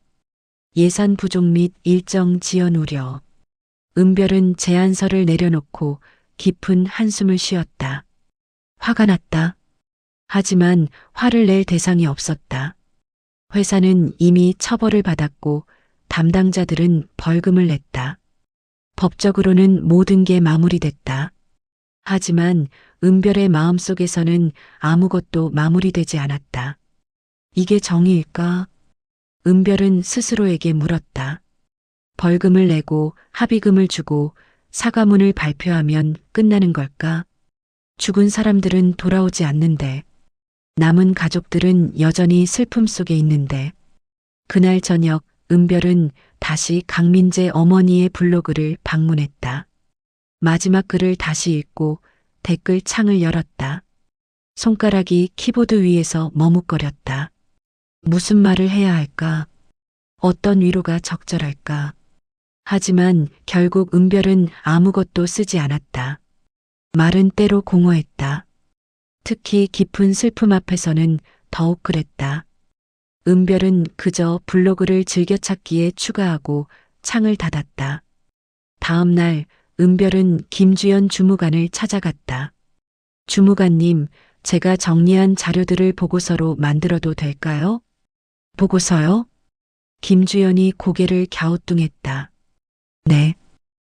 예산 부족 및 일정 지연 우려. 은별은 제안서를 내려놓고 깊은 한숨을 쉬었다. 화가 났다. 하지만 화를 낼 대상이 없었다. 회사는 이미 처벌을 받았고 담당자들은 벌금을 냈다. 법적으로는 모든 게 마무리됐다. 하지만 은별의 마음속에서는 아무것도 마무리되지 않았다. 이게 정의일까? 은별은 스스로에게 물었다. 벌금을 내고 합의금을 주고 사과문을 발표하면 끝나는 걸까? 죽은 사람들은 돌아오지 않는데, 남은 가족들은 여전히 슬픔 속에 있는데, 그날 저녁 은별은 다시 강민재 어머니의 블로그를 방문했다. 마지막 글을 다시 읽고 댓글 창을 열었다. 손가락이 키보드 위에서 머뭇거렸다. 무슨 말을 해야 할까? 어떤 위로가 적절할까? 하지만 결국 은별은 아무것도 쓰지 않았다. 말은 때로 공허했다. 특히 깊은 슬픔 앞에서는 더욱 그랬다. 은별은 그저 블로그를 즐겨찾기에 추가하고 창을 닫았다. 다음 날 은별은 김주연 주무관을 찾아갔다. 주무관님, 제가 정리한 자료들을 보고서로 만들어도 될까요? 보고서요? 김주연이 고개를 갸우뚱했다. 네.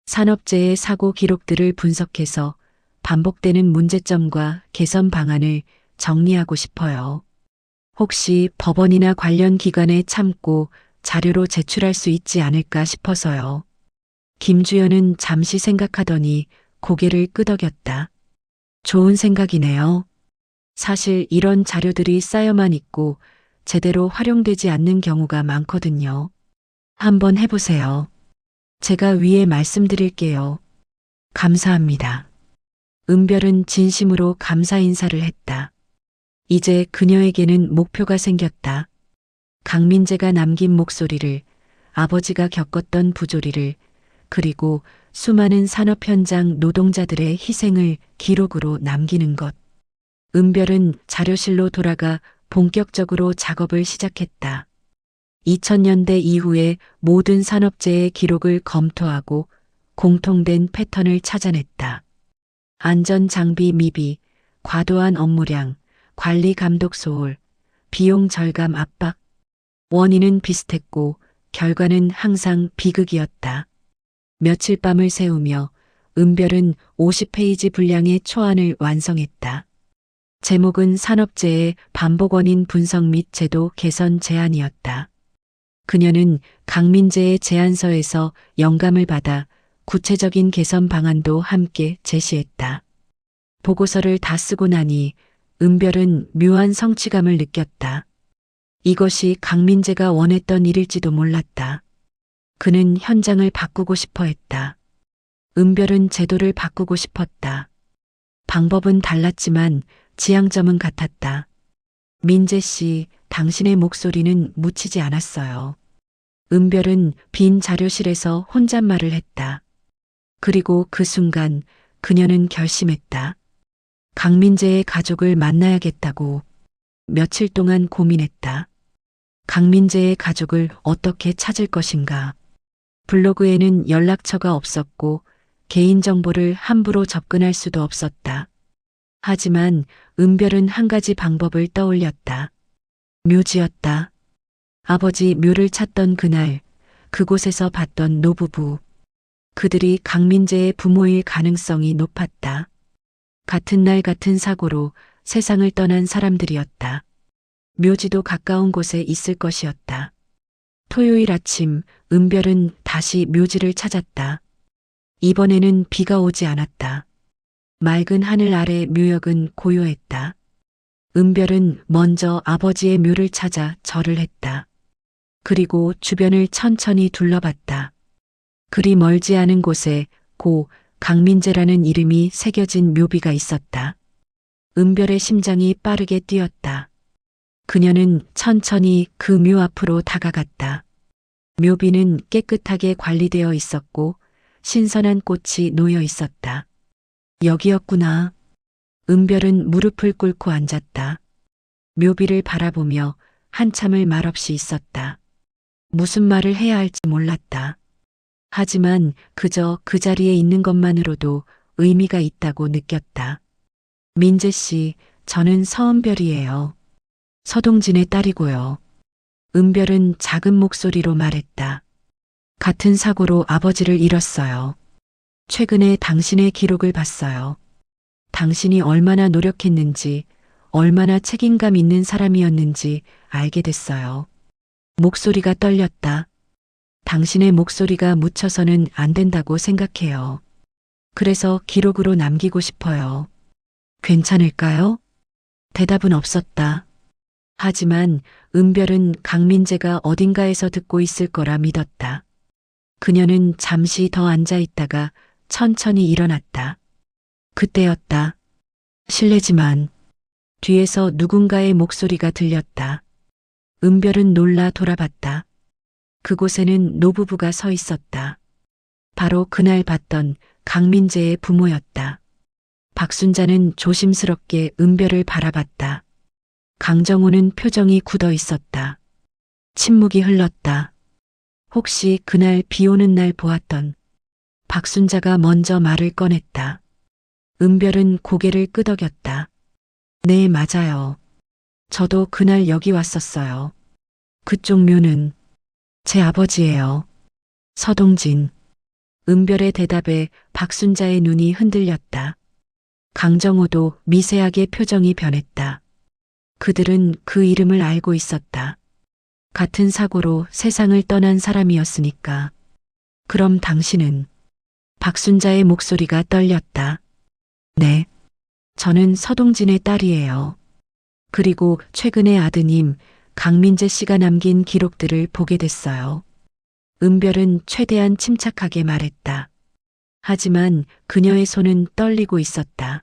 산업재해 사고 기록들을 분석해서 반복되는 문제점과 개선 방안을 정리하고 싶어요. 혹시 법원이나 관련 기관에 참고 자료로 제출할 수 있지 않을까 싶어서요. 김주연은 잠시 생각하더니 고개를 끄덕였다. 좋은 생각이네요. 사실 이런 자료들이 쌓여만 있고 제대로 활용되지 않는 경우가 많거든요. 한번 해보세요. 제가 위에 말씀드릴게요. 감사합니다. 은별은 진심으로 감사 인사를 했다. 이제 그녀에게는 목표가 생겼다. 강민재가 남긴 목소리를, 아버지가 겪었던 부조리를, 그리고 수많은 산업 현장 노동자들의 희생을 기록으로 남기는 것. 은별은 자료실로 돌아가 본격적으로 작업을 시작했다. 2000년대 이후의 모든 산업재해 기록을 검토하고 공통된 패턴을 찾아냈다. 안전 장비 미비, 과도한 업무량, 관리 감독 소홀, 비용 절감 압박. 원인은 비슷했고 결과는 항상 비극이었다. 며칠 밤을 새우며 은별은 50페이지 분량의 초안을 완성했다. 제목은 산업재해 반복 원인 분석 및 제도 개선 제안이었다. 그녀는 강민재의 제안서에서 영감을 받아 구체적인 개선 방안도 함께 제시했다. 보고서를 다 쓰고 나니 은별은 묘한 성취감을 느꼈다. 이것이 강민재가 원했던 일일지도 몰랐다. 그는 현장을 바꾸고 싶어 했다. 은별은 제도를 바꾸고 싶었다. 방법은 달랐지만 지향점은 같았다. 민재 씨, 당신의 목소리는 묻히지 않았어요. 은별은 빈 자료실에서 혼잣말을 했다. 그리고 그 순간 그녀는 결심했다. 강민재의 가족을 만나야겠다고. 며칠 동안 고민했다. 강민재의 가족을 어떻게 찾을 것인가. 블로그에는 연락처가 없었고 개인정보를 함부로 접근할 수도 없었다. 하지만 은별은 한 가지 방법을 떠올렸다. 묘지였다. 아버지 묘를 찾던 그날 그곳에서 봤던 노부부. 그들이 강민재의 부모일 가능성이 높았다. 같은 날 같은 사고로 세상을 떠난 사람들이었다. 묘지도 가까운 곳에 있을 것이었다. 토요일 아침 은별은 다시 묘지를 찾았다. 이번에는 비가 오지 않았다. 맑은 하늘 아래 묘역은 고요했다. 은별은 먼저 아버지의 묘를 찾아 절을 했다. 그리고 주변을 천천히 둘러봤다. 그리 멀지 않은 곳에 고 강민재라는 이름이 새겨진 묘비가 있었다. 은별의 심장이 빠르게 뛰었다. 그녀는 천천히 그 묘 앞으로 다가갔다. 묘비는 깨끗하게 관리되어 있었고 신선한 꽃이 놓여 있었다. 여기였구나. 은별은 무릎을 꿇고 앉았다. 묘비를 바라보며 한참을 말없이 있었다. 무슨 말을 해야 할지 몰랐다. 하지만 그저 그 자리에 있는 것만으로도 의미가 있다고 느꼈다. 민재 씨, 저는 서은별이에요. 서동진의 딸이고요. 은별은 작은 목소리로 말했다. 같은 사고로 아버지를 잃었어요. 최근에 당신의 기록을 봤어요. 당신이 얼마나 노력했는지, 얼마나 책임감 있는 사람이었는지 알게 됐어요. 목소리가 떨렸다. 당신의 목소리가 묻혀서는 안 된다고 생각해요. 그래서 기록으로 남기고 싶어요. 괜찮을까요? 대답은 없었다. 하지만 은별은 강민재가 어딘가에서 듣고 있을 거라 믿었다. 그녀는 잠시 더 앉아 있다가 천천히 일어났다. 그때였다. 실례지만 뒤에서 누군가의 목소리가 들렸다. 은별은 놀라 돌아봤다. 그곳에는 노부부가 서 있었다. 바로 그날 봤던 강민재의 부모였다. 박순자는 조심스럽게 은별을 바라봤다. 강정호는 표정이 굳어 있었다. 침묵이 흘렀다. 혹시 그날 비 오는 날 보았던 박순자가 먼저 말을 꺼냈다. 은별은 고개를 끄덕였다. 네, 맞아요. 저도 그날 여기 왔었어요. 그쪽 묘는 제 아버지예요. 서동진. 은별의 대답에 박순자의 눈이 흔들렸다. 강정호도 미세하게 표정이 변했다. 그들은 그 이름을 알고 있었다. 같은 사고로 세상을 떠난 사람이었으니까. 그럼 당신은? 박순자의 목소리가 떨렸다. 네. 저는 서동진의 딸이에요. 그리고 최근에 아드님 강민재 씨가 남긴 기록들을 보게 됐어요. 은별은 최대한 침착하게 말했다. 하지만 그녀의 손은 떨리고 있었다.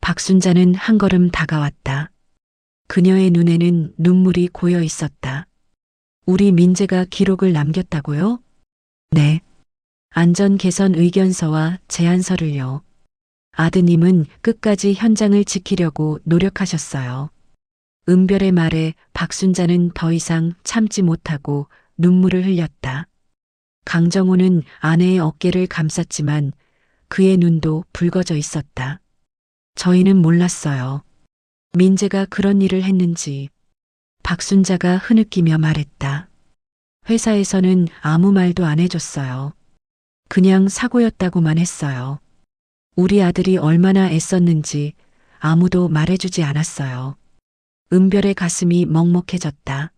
박순자는 한 걸음 다가왔다. 그녀의 눈에는 눈물이 고여 있었다. 우리 민재가 기록을 남겼다고요? 네. 안전 개선 의견서와 제안서를요. 아드님은 끝까지 현장을 지키려고 노력하셨어요. 은별의 말에 박순자는 더 이상 참지 못하고 눈물을 흘렸다. 강정호는 아내의 어깨를 감쌌지만 그의 눈도 붉어져 있었다. 저희는 몰랐어요. 민재가 그런 일을 했는지. 박순자가 흐느끼며 말했다. 회사에서는 아무 말도 안 해줬어요. 그냥 사고였다고만 했어요. 우리 아들이 얼마나 애썼는지 아무도 말해주지 않았어요. 은별의 가슴이 먹먹해졌다.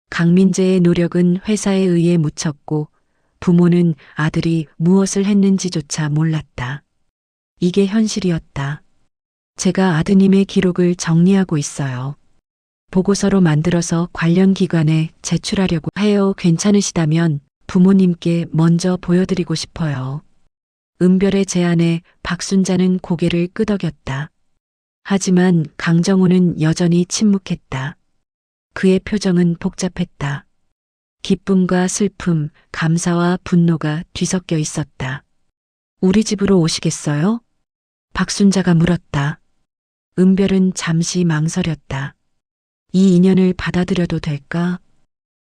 강민재의 노력은 회사에 의해 묻혔고 부모는 아들이 무엇을 했는지조차 몰랐다. 이게 현실이었다. 제가 아드님의 기록을 정리하고 있어요. 보고서로 만들어서 관련 기관에 제출하려고 해요. 괜찮으시다면 부모님께 먼저 보여드리고 싶어요. 은별의 제안에 박순자는 고개를 끄덕였다. 하지만 강정호는 여전히 침묵했다. 그의 표정은 복잡했다. 기쁨과 슬픔, 감사와 분노가 뒤섞여 있었다. 우리 집으로 오시겠어요? 박순자가 물었다. 은별은 잠시 망설였다. 이 인연을 받아들여도 될까?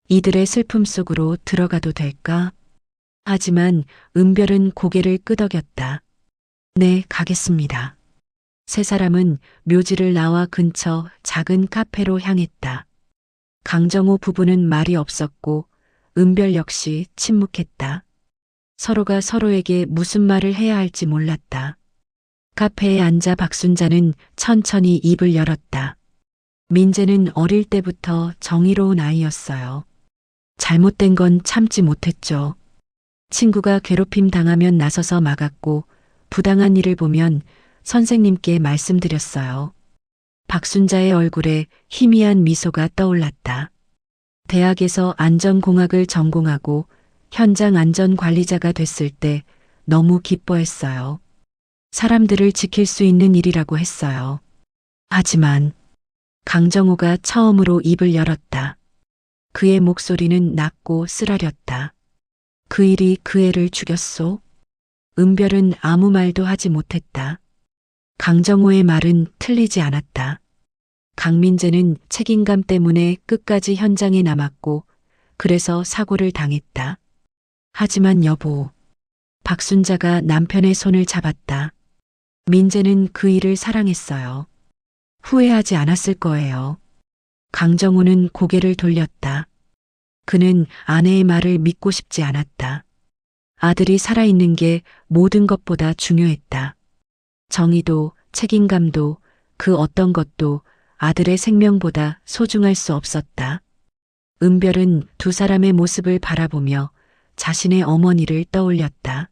이들의 슬픔 속으로 들어가도 될까? 하지만 은별은 고개를 끄덕였다. 네, 가겠습니다. 세 사람은 묘지를 나와 근처 작은 카페로 향했다. 강정호 부부는 말이 없었고 은별 역시 침묵했다. 서로가 서로에게 무슨 말을 해야 할지 몰랐다. 카페에 앉아 박순자는 천천히 입을 열었다. 민재는 어릴 때부터 정의로운 아이였어요. 잘못된 건 참지 못했죠. 친구가 괴롭힘 당하면 나서서 막았고 부당한 일을 보면 선생님께 말씀드렸어요. 박순자의 얼굴에 희미한 미소가 떠올랐다. 대학에서 안전공학을 전공하고 현장 안전관리자가 됐을 때 너무 기뻐했어요. 사람들을 지킬 수 있는 일이라고 했어요. 하지만 강정호가 처음으로 입을 열었다. 그의 목소리는 낮고 쓰라렸다. 그 일이 그 애를 죽였소? 은별은 아무 말도 하지 못했다. 강정호의 말은 틀리지 않았다. 강민재는 책임감 때문에 끝까지 현장에 남았고 그래서 사고를 당했다. 하지만 여보, 박순자가 남편의 손을 잡았다. 민재는 그 일을 사랑했어요. 후회하지 않았을 거예요. 강정호는 고개를 돌렸다. 그는 아내의 말을 믿고 싶지 않았다. 아들이 살아있는 게 모든 것보다 중요했다. 정의도 책임감도 그 어떤 것도 아들의 생명보다 소중할 수 없었다. 은별은 두 사람의 모습을 바라보며 자신의 어머니를 떠올렸다.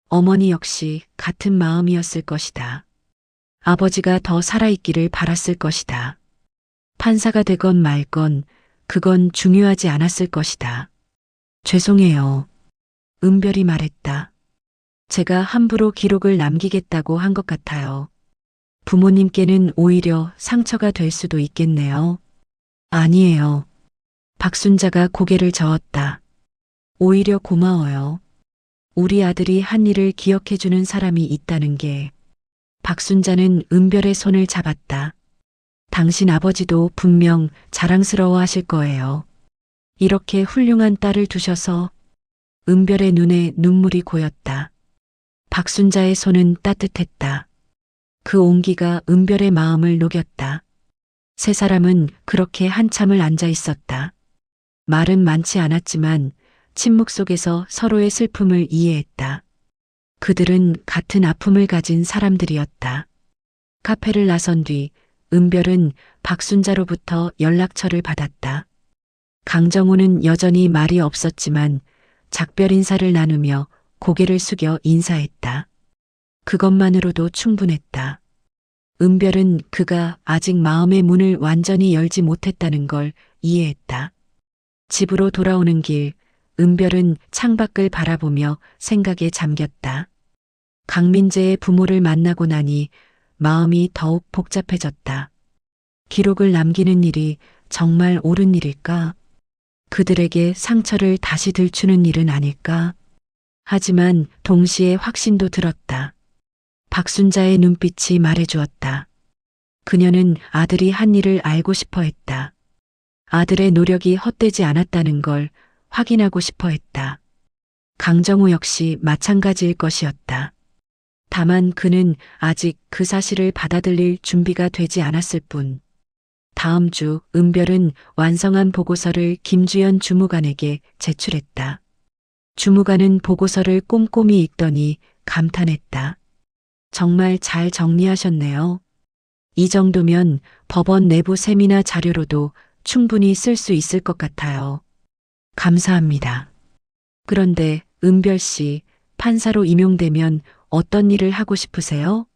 어머니 역시 같은 마음이었을 것이다. 아버지가 더 살아있기를 바랐을 것이다. 판사가 되건 말건 그건 중요하지 않았을 것이다. 죄송해요. 은별이 말했다. 제가 함부로 기록을 남기겠다고 한 것 같아요. 부모님께는 오히려 상처가 될 수도 있겠네요. 아니에요. 박순자가 고개를 저었다. 오히려 고마워요. 우리 아들이 한 일을 기억해주는 사람이 있다는 게. 박순자는 은별의 손을 잡았다. 당신 아버지도 분명 자랑스러워 하실 거예요. 이렇게 훌륭한 딸을 두셔서. 은별의 눈에 눈물이 고였다. 박순자의 손은 따뜻했다. 그 온기가 은별의 마음을 녹였다. 세 사람은 그렇게 한참을 앉아 있었다. 말은 많지 않았지만 침묵 속에서 서로의 슬픔을 이해했다. 그들은 같은 아픔을 가진 사람들이었다. 카페를 나선 뒤 은별은 박순자로부터 연락처를 받았다. 강정호는 여전히 말이 없었지만 작별 인사를 나누며 고개를 숙여 인사했다. 그것만으로도 충분했다. 은별은 그가 아직 마음의 문을 완전히 열지 못했다는 걸 이해했다. 집으로 돌아오는 길, 은별은 창밖을 바라보며 생각에 잠겼다. 강민재의 부모를 만나고 나니 마음이 더욱 복잡해졌다. 기록을 남기는 일이 정말 옳은 일일까? 그들에게 상처를 다시 들추는 일은 아닐까? 하지만 동시에 확신도 들었다. 박순자의 눈빛이 말해주었다. 그녀는 아들이 한 일을 알고 싶어 했다. 아들의 노력이 헛되지 않았다는 걸 확인하고 싶어 했다. 강정호 역시 마찬가지일 것이었다. 다만 그는 아직 그 사실을 받아들일 준비가 되지 않았을 뿐. 다음 주 은별은 완성한 보고서를 김주연 주무관에게 제출했다. 주무관은 보고서를 꼼꼼히 읽더니 감탄했다. 정말 잘 정리하셨네요. 이 정도면 법원 내부 세미나 자료로도 충분히 쓸 수 있을 것 같아요. 감사합니다. 그런데 은별 씨, 판사로 임용되면 어떤 일을 하고 싶으세요?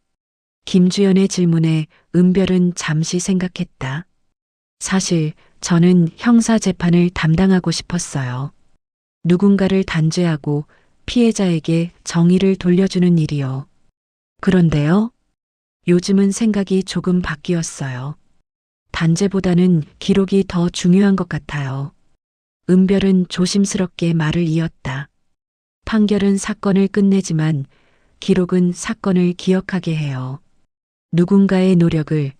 김주연의 질문에 은별은 잠시 생각했다. 사실 저는 형사 재판을 담당하고 싶었어요. 누군가를 단죄하고 피해자에게 정의를 돌려주는 일이요. 그런데요? 요즘은 생각이 조금 바뀌었어요. 단죄보다는 기록이 더 중요한 것 같아요. 은별은 조심스럽게 말을 이었다. 판결은 사건을 끝내지만 기록은 사건을 기억하게 해요. 누군가의 노력을,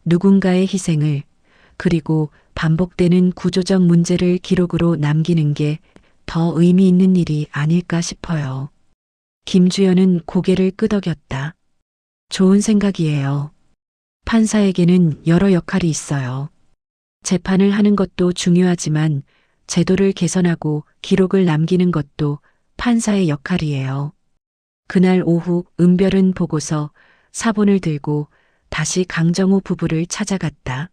누군가의 희생을, 그리고 반복되는 구조적 문제를 기록으로 남기는 게 더 의미 있는 일이 아닐까 싶어요. 김주연은 고개를 끄덕였다. 좋은 생각이에요. 판사에게는 여러 역할이 있어요. 재판을 하는 것도 중요하지만 제도를 개선하고 기록을 남기는 것도 판사의 역할이에요. 그날 오후 은별은 보고서 사본을 들고 다시 강정호 부부를 찾아갔다.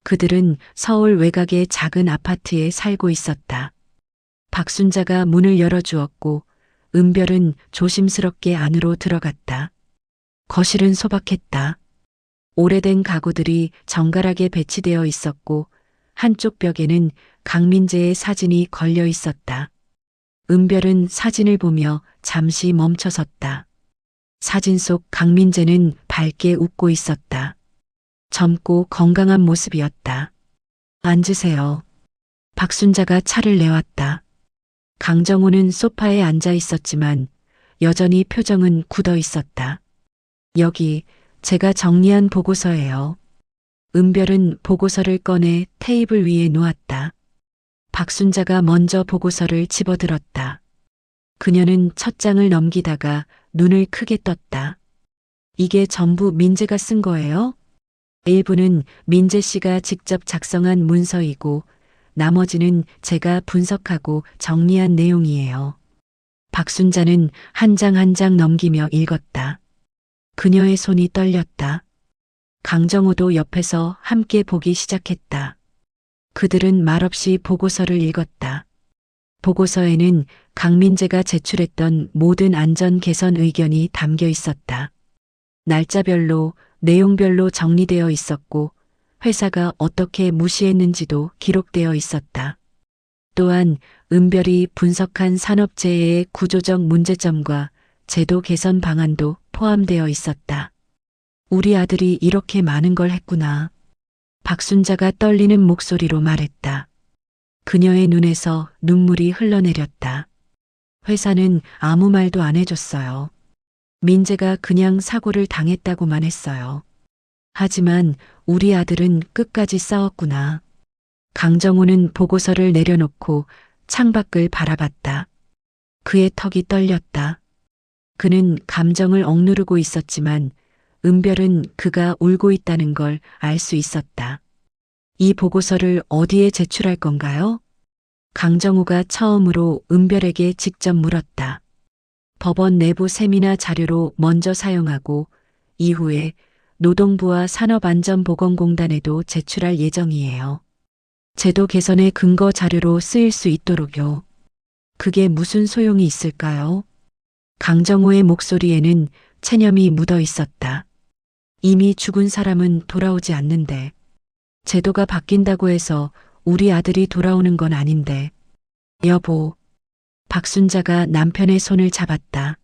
그들은 서울 외곽의 작은 아파트에 살고 있었다. 박순자가 문을 열어주었고 은별은 조심스럽게 안으로 들어갔다. 거실은 소박했다. 오래된 가구들이 정갈하게 배치되어 있었고 한쪽 벽에는 강민재의 사진이 걸려 있었다. 은별은 사진을 보며 잠시 멈춰섰다. 사진 속 강민재는 밝게 웃고 있었다. 젊고 건강한 모습이었다. 앉으세요. 박순자가 차를 내왔다. 강정호는 소파에 앉아 있었지만 여전히 표정은 굳어 있었다. 여기 제가 정리한 보고서예요. 은별은 보고서를 꺼내 테이블 위에 놓았다. 박순자가 먼저 보고서를 집어들었다. 그녀는 첫 장을 넘기다가 눈을 크게 떴다. 이게 전부 민재가 쓴 거예요? 일부는 민재 씨가 직접 작성한 문서이고 나머지는 제가 분석하고 정리한 내용이에요. 박순자는 한 장 한 장 넘기며 읽었다. 그녀의 손이 떨렸다. 강정호도 옆에서 함께 보기 시작했다. 그들은 말없이 보고서를 읽었다. 보고서에는 강민재가 제출했던 모든 안전 개선 의견이 담겨 있었다. 날짜별로, 내용별로 정리되어 있었고 회사가 어떻게 무시했는지도 기록되어 있었다. 또한 은별이 분석한 산업재해의 구조적 문제점과 제도 개선 방안도 포함되어 있었다. 우리 아들이 이렇게 많은 걸 했구나. 박순자가 떨리는 목소리로 말했다. 그녀의 눈에서 눈물이 흘러내렸다. 회사는 아무 말도 안 해줬어요. 민재가 그냥 사고를 당했다고만 했어요. 하지만 우리 아들은 끝까지 싸웠구나. 강정호는 보고서를 내려놓고 창밖을 바라봤다. 그의 턱이 떨렸다. 그는 감정을 억누르고 있었지만 은별은 그가 울고 있다는 걸 알 수 있었다. 이 보고서를 어디에 제출할 건가요? 강정호가 처음으로 은별에게 직접 물었다. 법원 내부 세미나 자료로 먼저 사용하고 이후에 노동부와 산업안전보건공단에도 제출할 예정이에요. 제도 개선의 근거 자료로 쓰일 수 있도록요. 그게 무슨 소용이 있을까요? 강정호의 목소리에는 체념이 묻어 있었다. 이미 죽은 사람은 돌아오지 않는데 제도가 바뀐다고 해서 우리 아들이 돌아오는 건 아닌데. 여보. 박순자가 남편의 손을 잡았다.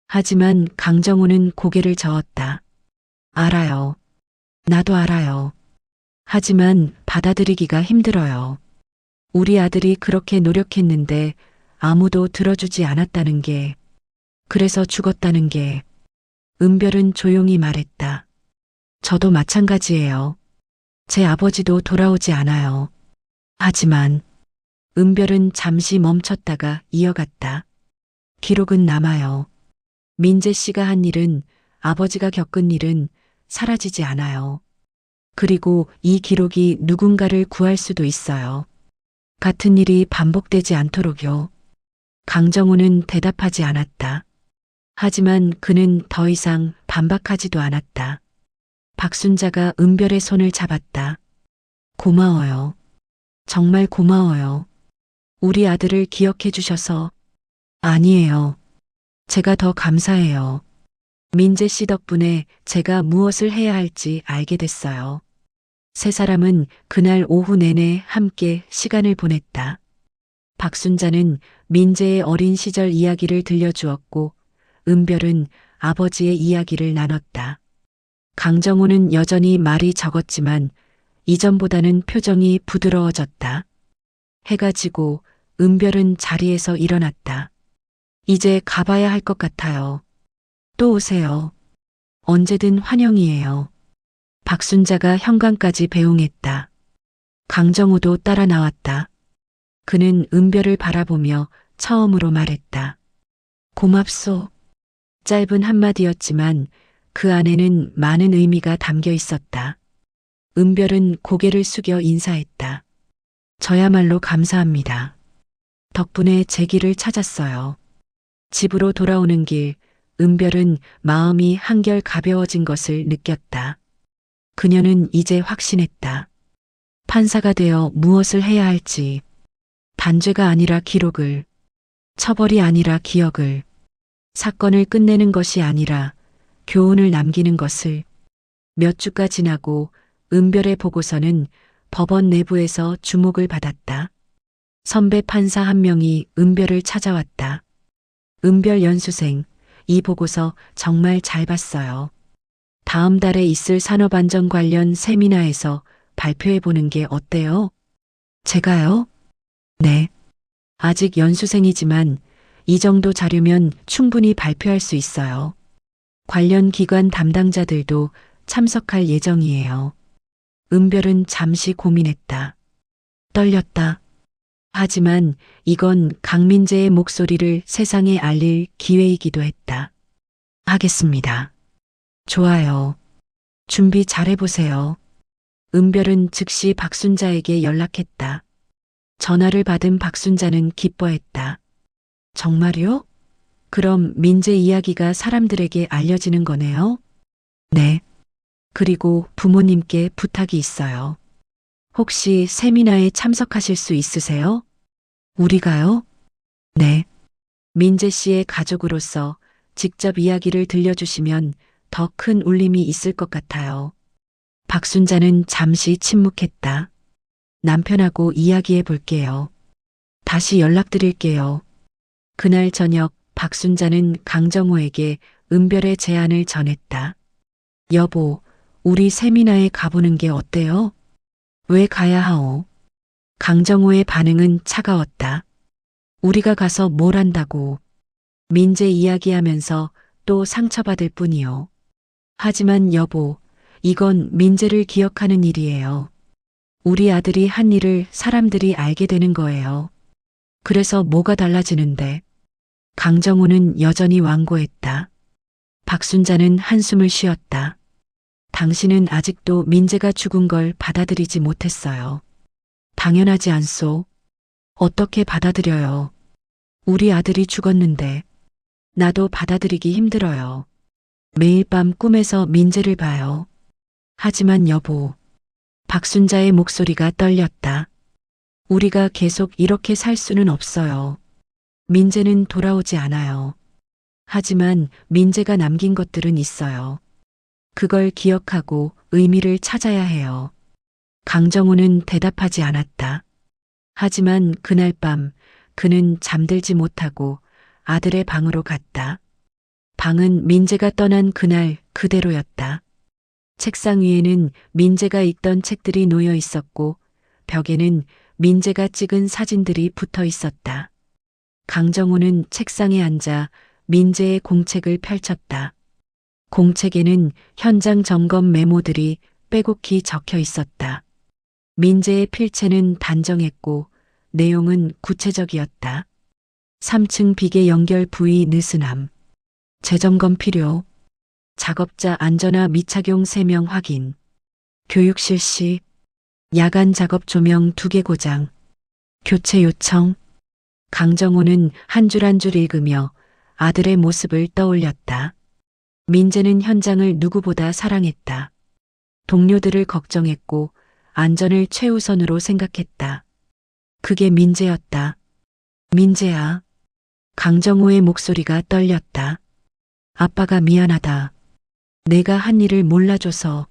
하지만 강정호는 고개를 저었다. 알아요. 나도 알아요. 하지만 받아들이기가 힘들어요. 우리 아들이 그렇게 노력했는데 아무도 들어주지 않았다는 게, 그래서 죽었다는 게. 은별은 조용히 말했다. 저도 마찬가지예요. 제 아버지도 돌아오지 않아요. 하지만 은별은 잠시 멈췄다가 이어갔다. 기록은 남아요. 민재 씨가 한 일은, 아버지가 겪은 일은 사라지지 않아요. 그리고 이 기록이 누군가를 구할 수도 있어요. 같은 일이 반복되지 않도록요. 강정호는 대답하지 않았다. 하지만 그는 더 이상 반박하지도 않았다. 박순자가 은별의 손을 잡았다. 고마워요. 정말 고마워요. 우리 아들을 기억해 주셔서. 아니에요. 제가 더 감사해요. 민재 씨 덕분에 제가 무엇을 해야 할지 알게 됐어요. 세 사람은 그날 오후 내내 함께 시간을 보냈다. 박순자는 민재의 어린 시절 이야기를 들려주었고 은별은 아버지의 이야기를 나눴다. 강정호는 여전히 말이 적었지만 이전보다는 표정이 부드러워졌다. 해가 지고 은별은 자리에서 일어났다. 이제 가봐야 할 것 같아요. 또 오세요. 언제든 환영이에요. 박순자가 현관까지 배웅했다. 강정호도 따라 나왔다. 그는 은별을 바라보며 처음으로 말했다. 고맙소. 짧은 한마디였지만 그 안에는 많은 의미가 담겨 있었다. 은별은 고개를 숙여 인사했다. 저야말로 감사합니다. 덕분에 제 길을 찾았어요. 집으로 돌아오는 길, 은별은 마음이 한결 가벼워진 것을 느꼈다. 그녀는 이제 확신했다. 판사가 되어 무엇을 해야 할지, 단죄가 아니라 기록을, 처벌이 아니라 기억을, 사건을 끝내는 것이 아니라 교훈을 남기는 것을. 몇 주가 지나고 은별의 보고서는 법원 내부에서 주목을 받았다. 선배 판사 한 명이 은별을 찾아왔다. 은별 연수생, 이 보고서 정말 잘 봤어요. 다음 달에 있을 산업안전 관련 세미나에서 발표해 보는 게 어때요? 제가요? 네. 아직 연수생이지만 이 정도 자료면 충분히 발표할 수 있어요. 관련 기관 담당자들도 참석할 예정이에요. 은별은 잠시 고민했다. 떨렸다. 하지만 이건 강민재의 목소리를 세상에 알릴 기회이기도 했다. 하겠습니다. 좋아요. 준비 잘해보세요. 은별은 즉시 박순자에게 연락했다. 전화를 받은 박순자는 기뻐했다. 정말요? 그럼 민재 이야기가 사람들에게 알려지는 거네요? 네. 그리고 부모님께 부탁이 있어요. 혹시 세미나에 참석하실 수 있으세요? 우리가요? 네. 민재 씨의 가족으로서 직접 이야기를 들려주시면 더 큰 울림이 있을 것 같아요. 박순자는 잠시 침묵했다. 남편하고 이야기해 볼게요. 다시 연락드릴게요. 그날 저녁 박순자는 강정호에게 은별의 제안을 전했다. 여보, 우리 세미나에 가보는 게 어때요? 왜 가야 하오? 강정호의 반응은 차가웠다. 우리가 가서 뭘 한다고. 민재 이야기하면서 또 상처받을 뿐이요. 하지만 여보, 이건 민재를 기억하는 일이에요. 우리 아들이 한 일을 사람들이 알게 되는 거예요. 그래서 뭐가 달라지는데? 강정호는 여전히 완고했다. 박순자는 한숨을 쉬었다. 당신은 아직도 민재가 죽은 걸 받아들이지 못했어요. 당연하지 않소. 어떻게 받아들여요? 우리 아들이 죽었는데. 나도 받아들이기 힘들어요. 매일 밤 꿈에서 민재를 봐요. 하지만 여보. 박순자의 목소리가 떨렸다. 우리가 계속 이렇게 살 수는 없어요. 민재는 돌아오지 않아요. 하지만 민재가 남긴 것들은 있어요. 그걸 기억하고 의미를 찾아야 해요. 강정호는 대답하지 않았다. 하지만 그날 밤 그는 잠들지 못하고 아들의 방으로 갔다. 방은 민재가 떠난 그날 그대로였다. 책상 위에는 민재가 읽던 책들이 놓여 있었고 벽에는 민재가 찍은 사진들이 붙어 있었다. 강정호는 책상에 앉아 민재의 공책을 펼쳤다. 공책에는 현장 점검 메모들이 빼곡히 적혀 있었다. 민재의 필체는 단정했고 내용은 구체적이었다. 3층 비계 연결 부위 느슨함. 재점검 필요. 작업자 안전화 미착용 3명 확인. 교육 실시. 야간 작업 조명 2개 고장. 교체 요청. 강정호는 한 줄 한 줄 읽으며 아들의 모습을 떠올렸다. 민재는 현장을 누구보다 사랑했다. 동료들을 걱정했고 안전을 최우선으로 생각했다. 그게 민재였다. 민재야. 강정호의 목소리가 떨렸다. 아빠가 미안하다. 내가 한 일을 몰라줘서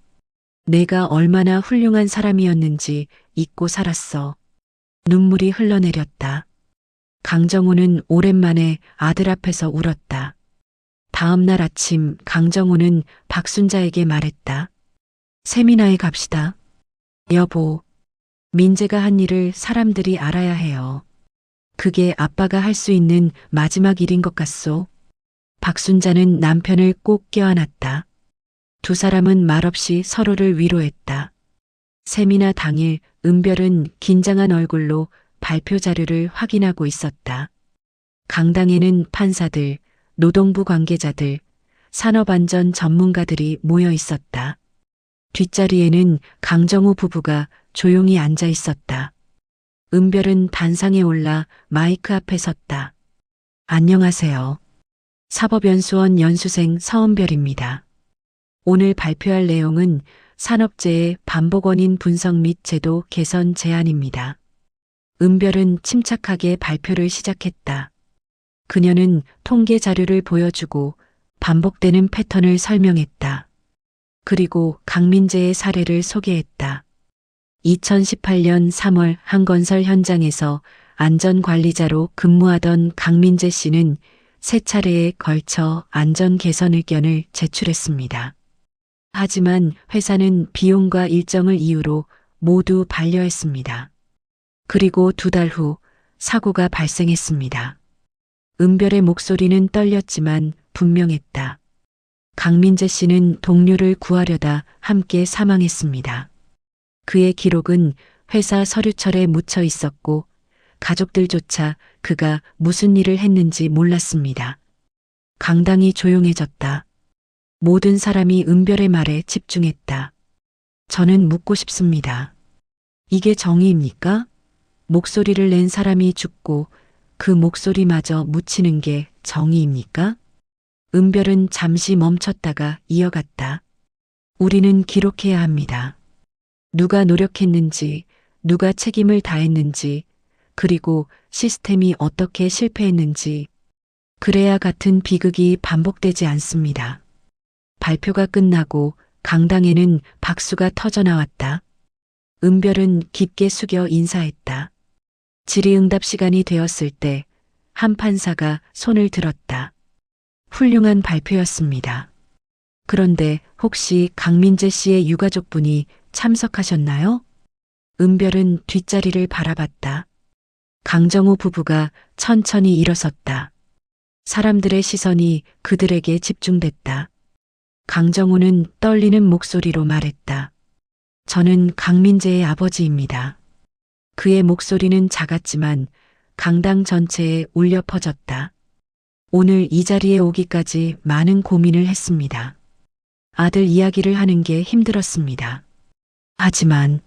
내가 얼마나 훌륭한 사람이었는지 잊고 살았어. 눈물이 흘러내렸다. 강정호는 오랜만에 아들 앞에서 울었다. 다음 날 아침 강정호는 박순자에게 말했다. 세미나에 갑시다. 여보, 민재가 한 일을 사람들이 알아야 해요. 그게 아빠가 할 수 있는 마지막 일인 것 같소. 박순자는 남편을 꼭 껴안았다. 두 사람은 말없이 서로를 위로했다. 세미나 당일 은별은 긴장한 얼굴로 발표 자료를 확인하고 있었다. 강당에는 판사들, 노동부 관계자들, 산업안전 전문가들이 모여 있었다. 뒷자리에는 강정호 부부가 조용히 앉아 있었다. 은별은 단상에 올라 마이크 앞에 섰다. 안녕하세요. 사법연수원 연수생 서은별입니다. 오늘 발표할 내용은 산업재해 반복 원인 분석 및 제도 개선 제안입니다. 은별은 침착하게 발표를 시작했다. 그녀는 통계 자료를 보여주고 반복되는 패턴을 설명했다. 그리고 강민재의 사례를 소개했다. 2018년 3월 한 건설 현장에서 안전관리자로 근무하던 강민재 씨는 세 차례에 걸쳐 안전 개선 의견을 제출했습니다. 하지만 회사는 비용과 일정을 이유로 모두 반려했습니다. 그리고 2달 후 사고가 발생했습니다. 은별의 목소리는 떨렸지만 분명했다. 강민재 씨는 동료를 구하려다 함께 사망했습니다. 그의 기록은 회사 서류철에 묻혀 있었고 가족들조차 그가 무슨 일을 했는지 몰랐습니다. 강당이 조용해졌다. 모든 사람이 은별의 말에 집중했다. 저는 묻고 싶습니다. 이게 정의입니까? 목소리를 낸 사람이 죽고 그 목소리마저 묻히는 게 정의입니까? 은별은 잠시 멈췄다가 이어갔다. 우리는 기록해야 합니다. 누가 노력했는지, 누가 책임을 다했는지, 그리고 시스템이 어떻게 실패했는지, 그래야 같은 비극이 반복되지 않습니다. 발표가 끝나고 강당에는 박수가 터져나왔다. 은별은 깊게 숙여 인사했다. 질의응답 시간이 되었을 때 한 판사가 손을 들었다. 훌륭한 발표였습니다. 그런데 혹시 강민재 씨의 유가족분이 참석하셨나요? 은별은 뒷자리를 바라봤다. 강정호 부부가 천천히 일어섰다. 사람들의 시선이 그들에게 집중됐다. 강정호는 떨리는 목소리로 말했다. 저는 강민재의 아버지입니다. 그의 목소리는 작았지만 강당 전체에 울려 퍼졌다. 오늘 이 자리에 오기까지 많은 고민을 했습니다. 아들 이야기를 하는 게 힘들었습니다. 하지만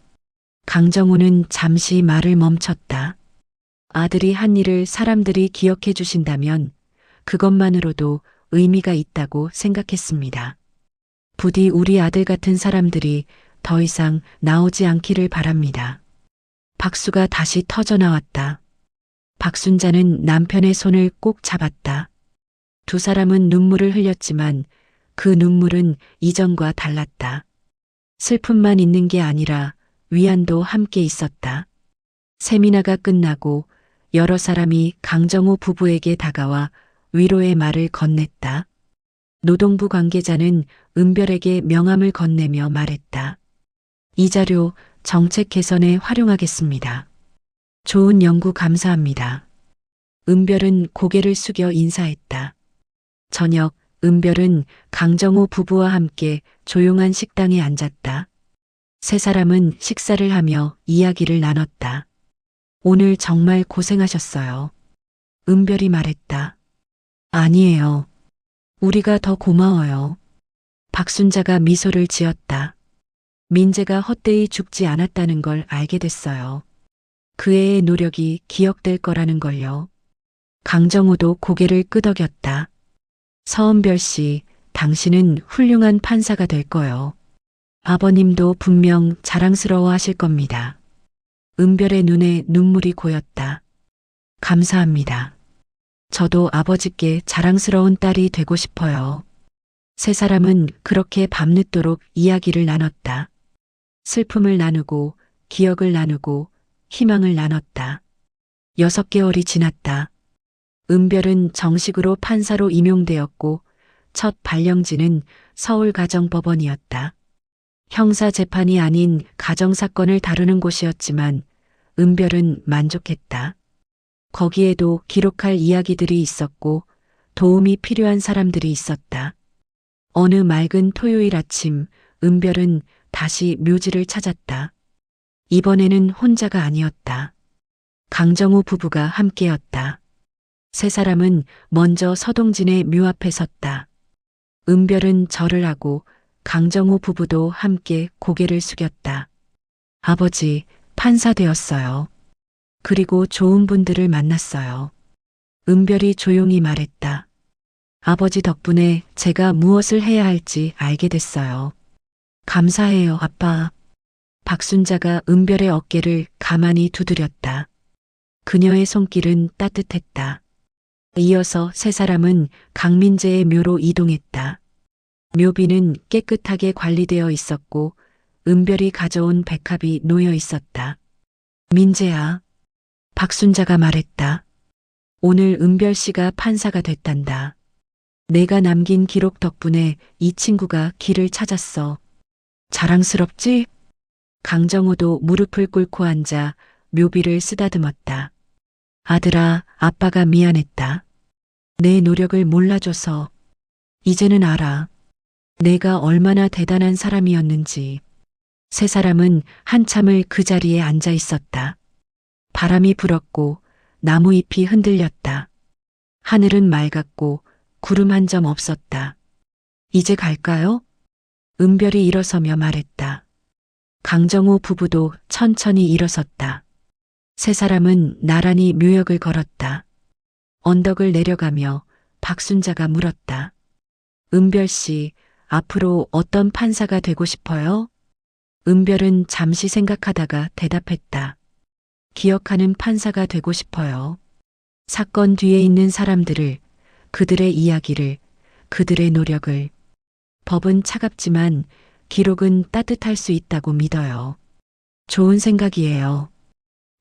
강정호는 잠시 말을 멈췄다. 아들이 한 일을 사람들이 기억해 주신다면 그것만으로도 의미가 있다고 생각했습니다. 부디 우리 아들 같은 사람들이 더 이상 나오지 않기를 바랍니다. 박수가 다시 터져나왔다. 박순자는 남편의 손을 꼭 잡았다. 두 사람은 눈물을 흘렸지만 그 눈물은 이전과 달랐다. 슬픔만 있는 게 아니라 위안도 함께 있었다. 세미나가 끝나고 여러 사람이 강정호 부부에게 다가와 위로의 말을 건넸다. 노동부 관계자는 은별에게 명함을 건네며 말했다. 이 자료 정책 개선에 활용하겠습니다. 좋은 연구 감사합니다. 은별은 고개를 숙여 인사했다. 저녁 은별은 강정호 부부와 함께 조용한 식당에 앉았다. 세 사람은 식사를 하며 이야기를 나눴다. 오늘 정말 고생하셨어요. 은별이 말했다. 아니에요. 우리가 더 고마워요. 박순자가 미소를 지었다. 민재가 헛되이 죽지 않았다는 걸 알게 됐어요. 그 애의 노력이 기억될 거라는 걸요. 강정호도 고개를 끄덕였다. 서은별 씨, 당신은 훌륭한 판사가 될 거요. 아버님도 분명 자랑스러워 하실 겁니다. 은별의 눈에 눈물이 고였다. 감사합니다. 저도 아버지께 자랑스러운 딸이 되고 싶어요. 세 사람은 그렇게 밤늦도록 이야기를 나눴다. 슬픔을 나누고 기억을 나누고 희망을 나눴다. 6개월이 지났다. 은별은 정식으로 판사로 임용되었고 첫 발령지는 서울가정법원이었다. 형사 재판이 아닌 가정사건을 다루는 곳이었지만 은별은 만족했다. 거기에도 기록할 이야기들이 있었고 도움이 필요한 사람들이 있었다. 어느 맑은 토요일 아침 은별은 다시 묘지를 찾았다. 이번에는 혼자가 아니었다. 강정호 부부가 함께였다. 세 사람은 먼저 서동진의 묘 앞에 섰다. 은별은 절을 하고 강정호 부부도 함께 고개를 숙였다. 아버지, 판사 되었어요. 그리고 좋은 분들을 만났어요. 은별이 조용히 말했다. 아버지 덕분에 제가 무엇을 해야 할지 알게 됐어요. 감사해요, 아빠. 박순자가 은별의 어깨를 가만히 두드렸다. 그녀의 손길은 따뜻했다. 이어서 세 사람은 강민재의 묘로 이동했다. 묘비는 깨끗하게 관리되어 있었고 은별이 가져온 백합이 놓여 있었다. 민재야, 박순자가 말했다. 오늘 은별 씨가 판사가 됐단다. 내가 남긴 기록 덕분에 이 친구가 길을 찾았어. 자랑스럽지? 강정호도 무릎을 꿇고 앉아 묘비를 쓰다듬었다. 아들아, 아빠가 미안했다. 내 노력을 몰라줘서. 이제는 알아. 내가 얼마나 대단한 사람이었는지. 세 사람은 한참을 그 자리에 앉아 있었다. 바람이 불었고 나무 잎이 흔들렸다. 하늘은 맑았고 구름 한 점 없었다. 이제 갈까요? 은별이 일어서며 말했다. 강정호 부부도 천천히 일어섰다. 세 사람은 나란히 묘역을 걸었다. 언덕을 내려가며 박순자가 물었다. 은별 씨, 앞으로 어떤 판사가 되고 싶어요? 은별은 잠시 생각하다가 대답했다. 기억하는 판사가 되고 싶어요. 사건 뒤에 있는 사람들을, 그들의 이야기를, 그들의 노력을. 법은 차갑지만 기록은 따뜻할 수 있다고 믿어요. 좋은 생각이에요.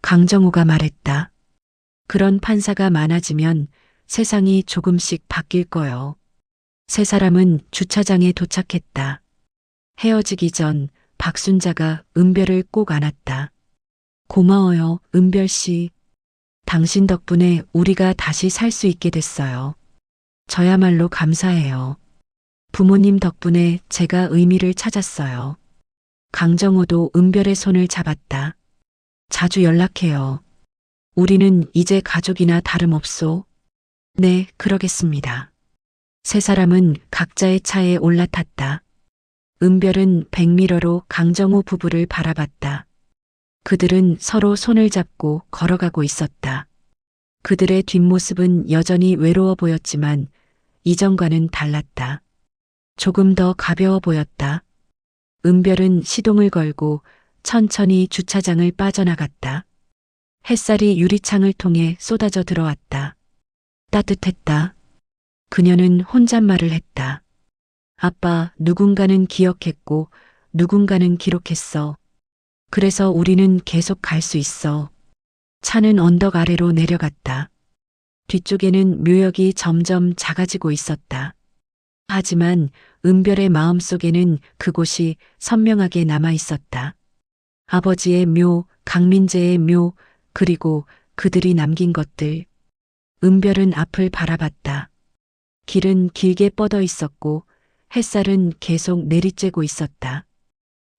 강정호가 말했다. 그런 판사가 많아지면 세상이 조금씩 바뀔 거요. 세 사람은 주차장에 도착했다. 헤어지기 전 박순자가 은별을 꼭 안았다. 고마워요, 은별 씨. 당신 덕분에 우리가 다시 살 수 있게 됐어요. 저야말로 감사해요. 부모님 덕분에 제가 의미를 찾았어요. 강정호도 은별의 손을 잡았다. 자주 연락해요. 우리는 이제 가족이나 다름없소. 네, 그러겠습니다. 세 사람은 각자의 차에 올라탔다. 은별은 백미러로 강정호 부부를 바라봤다. 그들은 서로 손을 잡고 걸어가고 있었다. 그들의 뒷모습은 여전히 외로워 보였지만 이전과는 달랐다. 조금 더 가벼워 보였다. 은별은 시동을 걸고 천천히 주차장을 빠져나갔다. 햇살이 유리창을 통해 쏟아져 들어왔다. 따뜻했다. 그녀는 혼잣말을 했다. 아빠, 누군가는 기억했고 누군가는 기록했어. 그래서 우리는 계속 갈 수 있어. 차는 언덕 아래로 내려갔다. 뒤쪽에는 묘역이 점점 작아지고 있었다. 하지만 은별의 마음속에는 그곳이 선명하게 남아 있었다. 아버지의 묘, 강민재의 묘, 그리고 그들이 남긴 것들. 은별은 앞을 바라봤다. 길은 길게 뻗어 있었고 햇살은 계속 내리쬐고 있었다.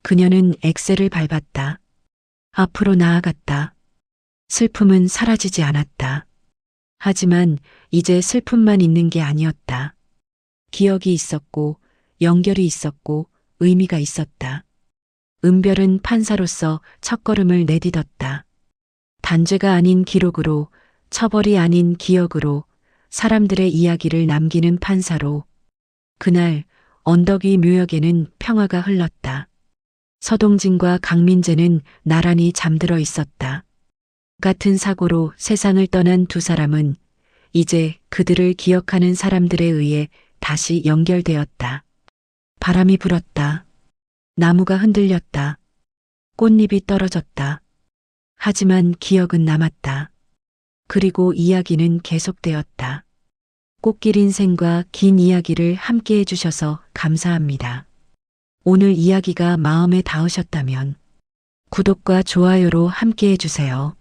그녀는 엑셀을 밟았다. 앞으로 나아갔다. 슬픔은 사라지지 않았다. 하지만 이제 슬픔만 있는 게 아니었다. 기억이 있었고 연결이 있었고 의미가 있었다. 은별은 판사로서 첫걸음을 내딛었다. 단죄가 아닌 기록으로, 처벌이 아닌 기억으로, 사람들의 이야기를 남기는 판사로. 그날 언덕 위 묘역에는 평화가 흘렀다. 서동진과 강민재는 나란히 잠들어 있었다. 같은 사고로 세상을 떠난 두 사람은 이제 그들을 기억하는 사람들에 의해 다시 연결되었다. 바람이 불었다. 나무가 흔들렸다. 꽃잎이 떨어졌다. 하지만 기억은 남았다. 그리고 이야기는 계속되었다. 꽃길 인생과 긴 이야기를 함께 해주셔서 감사합니다. 오늘 이야기가 마음에 닿으셨다면 구독과 좋아요로 함께 해주세요.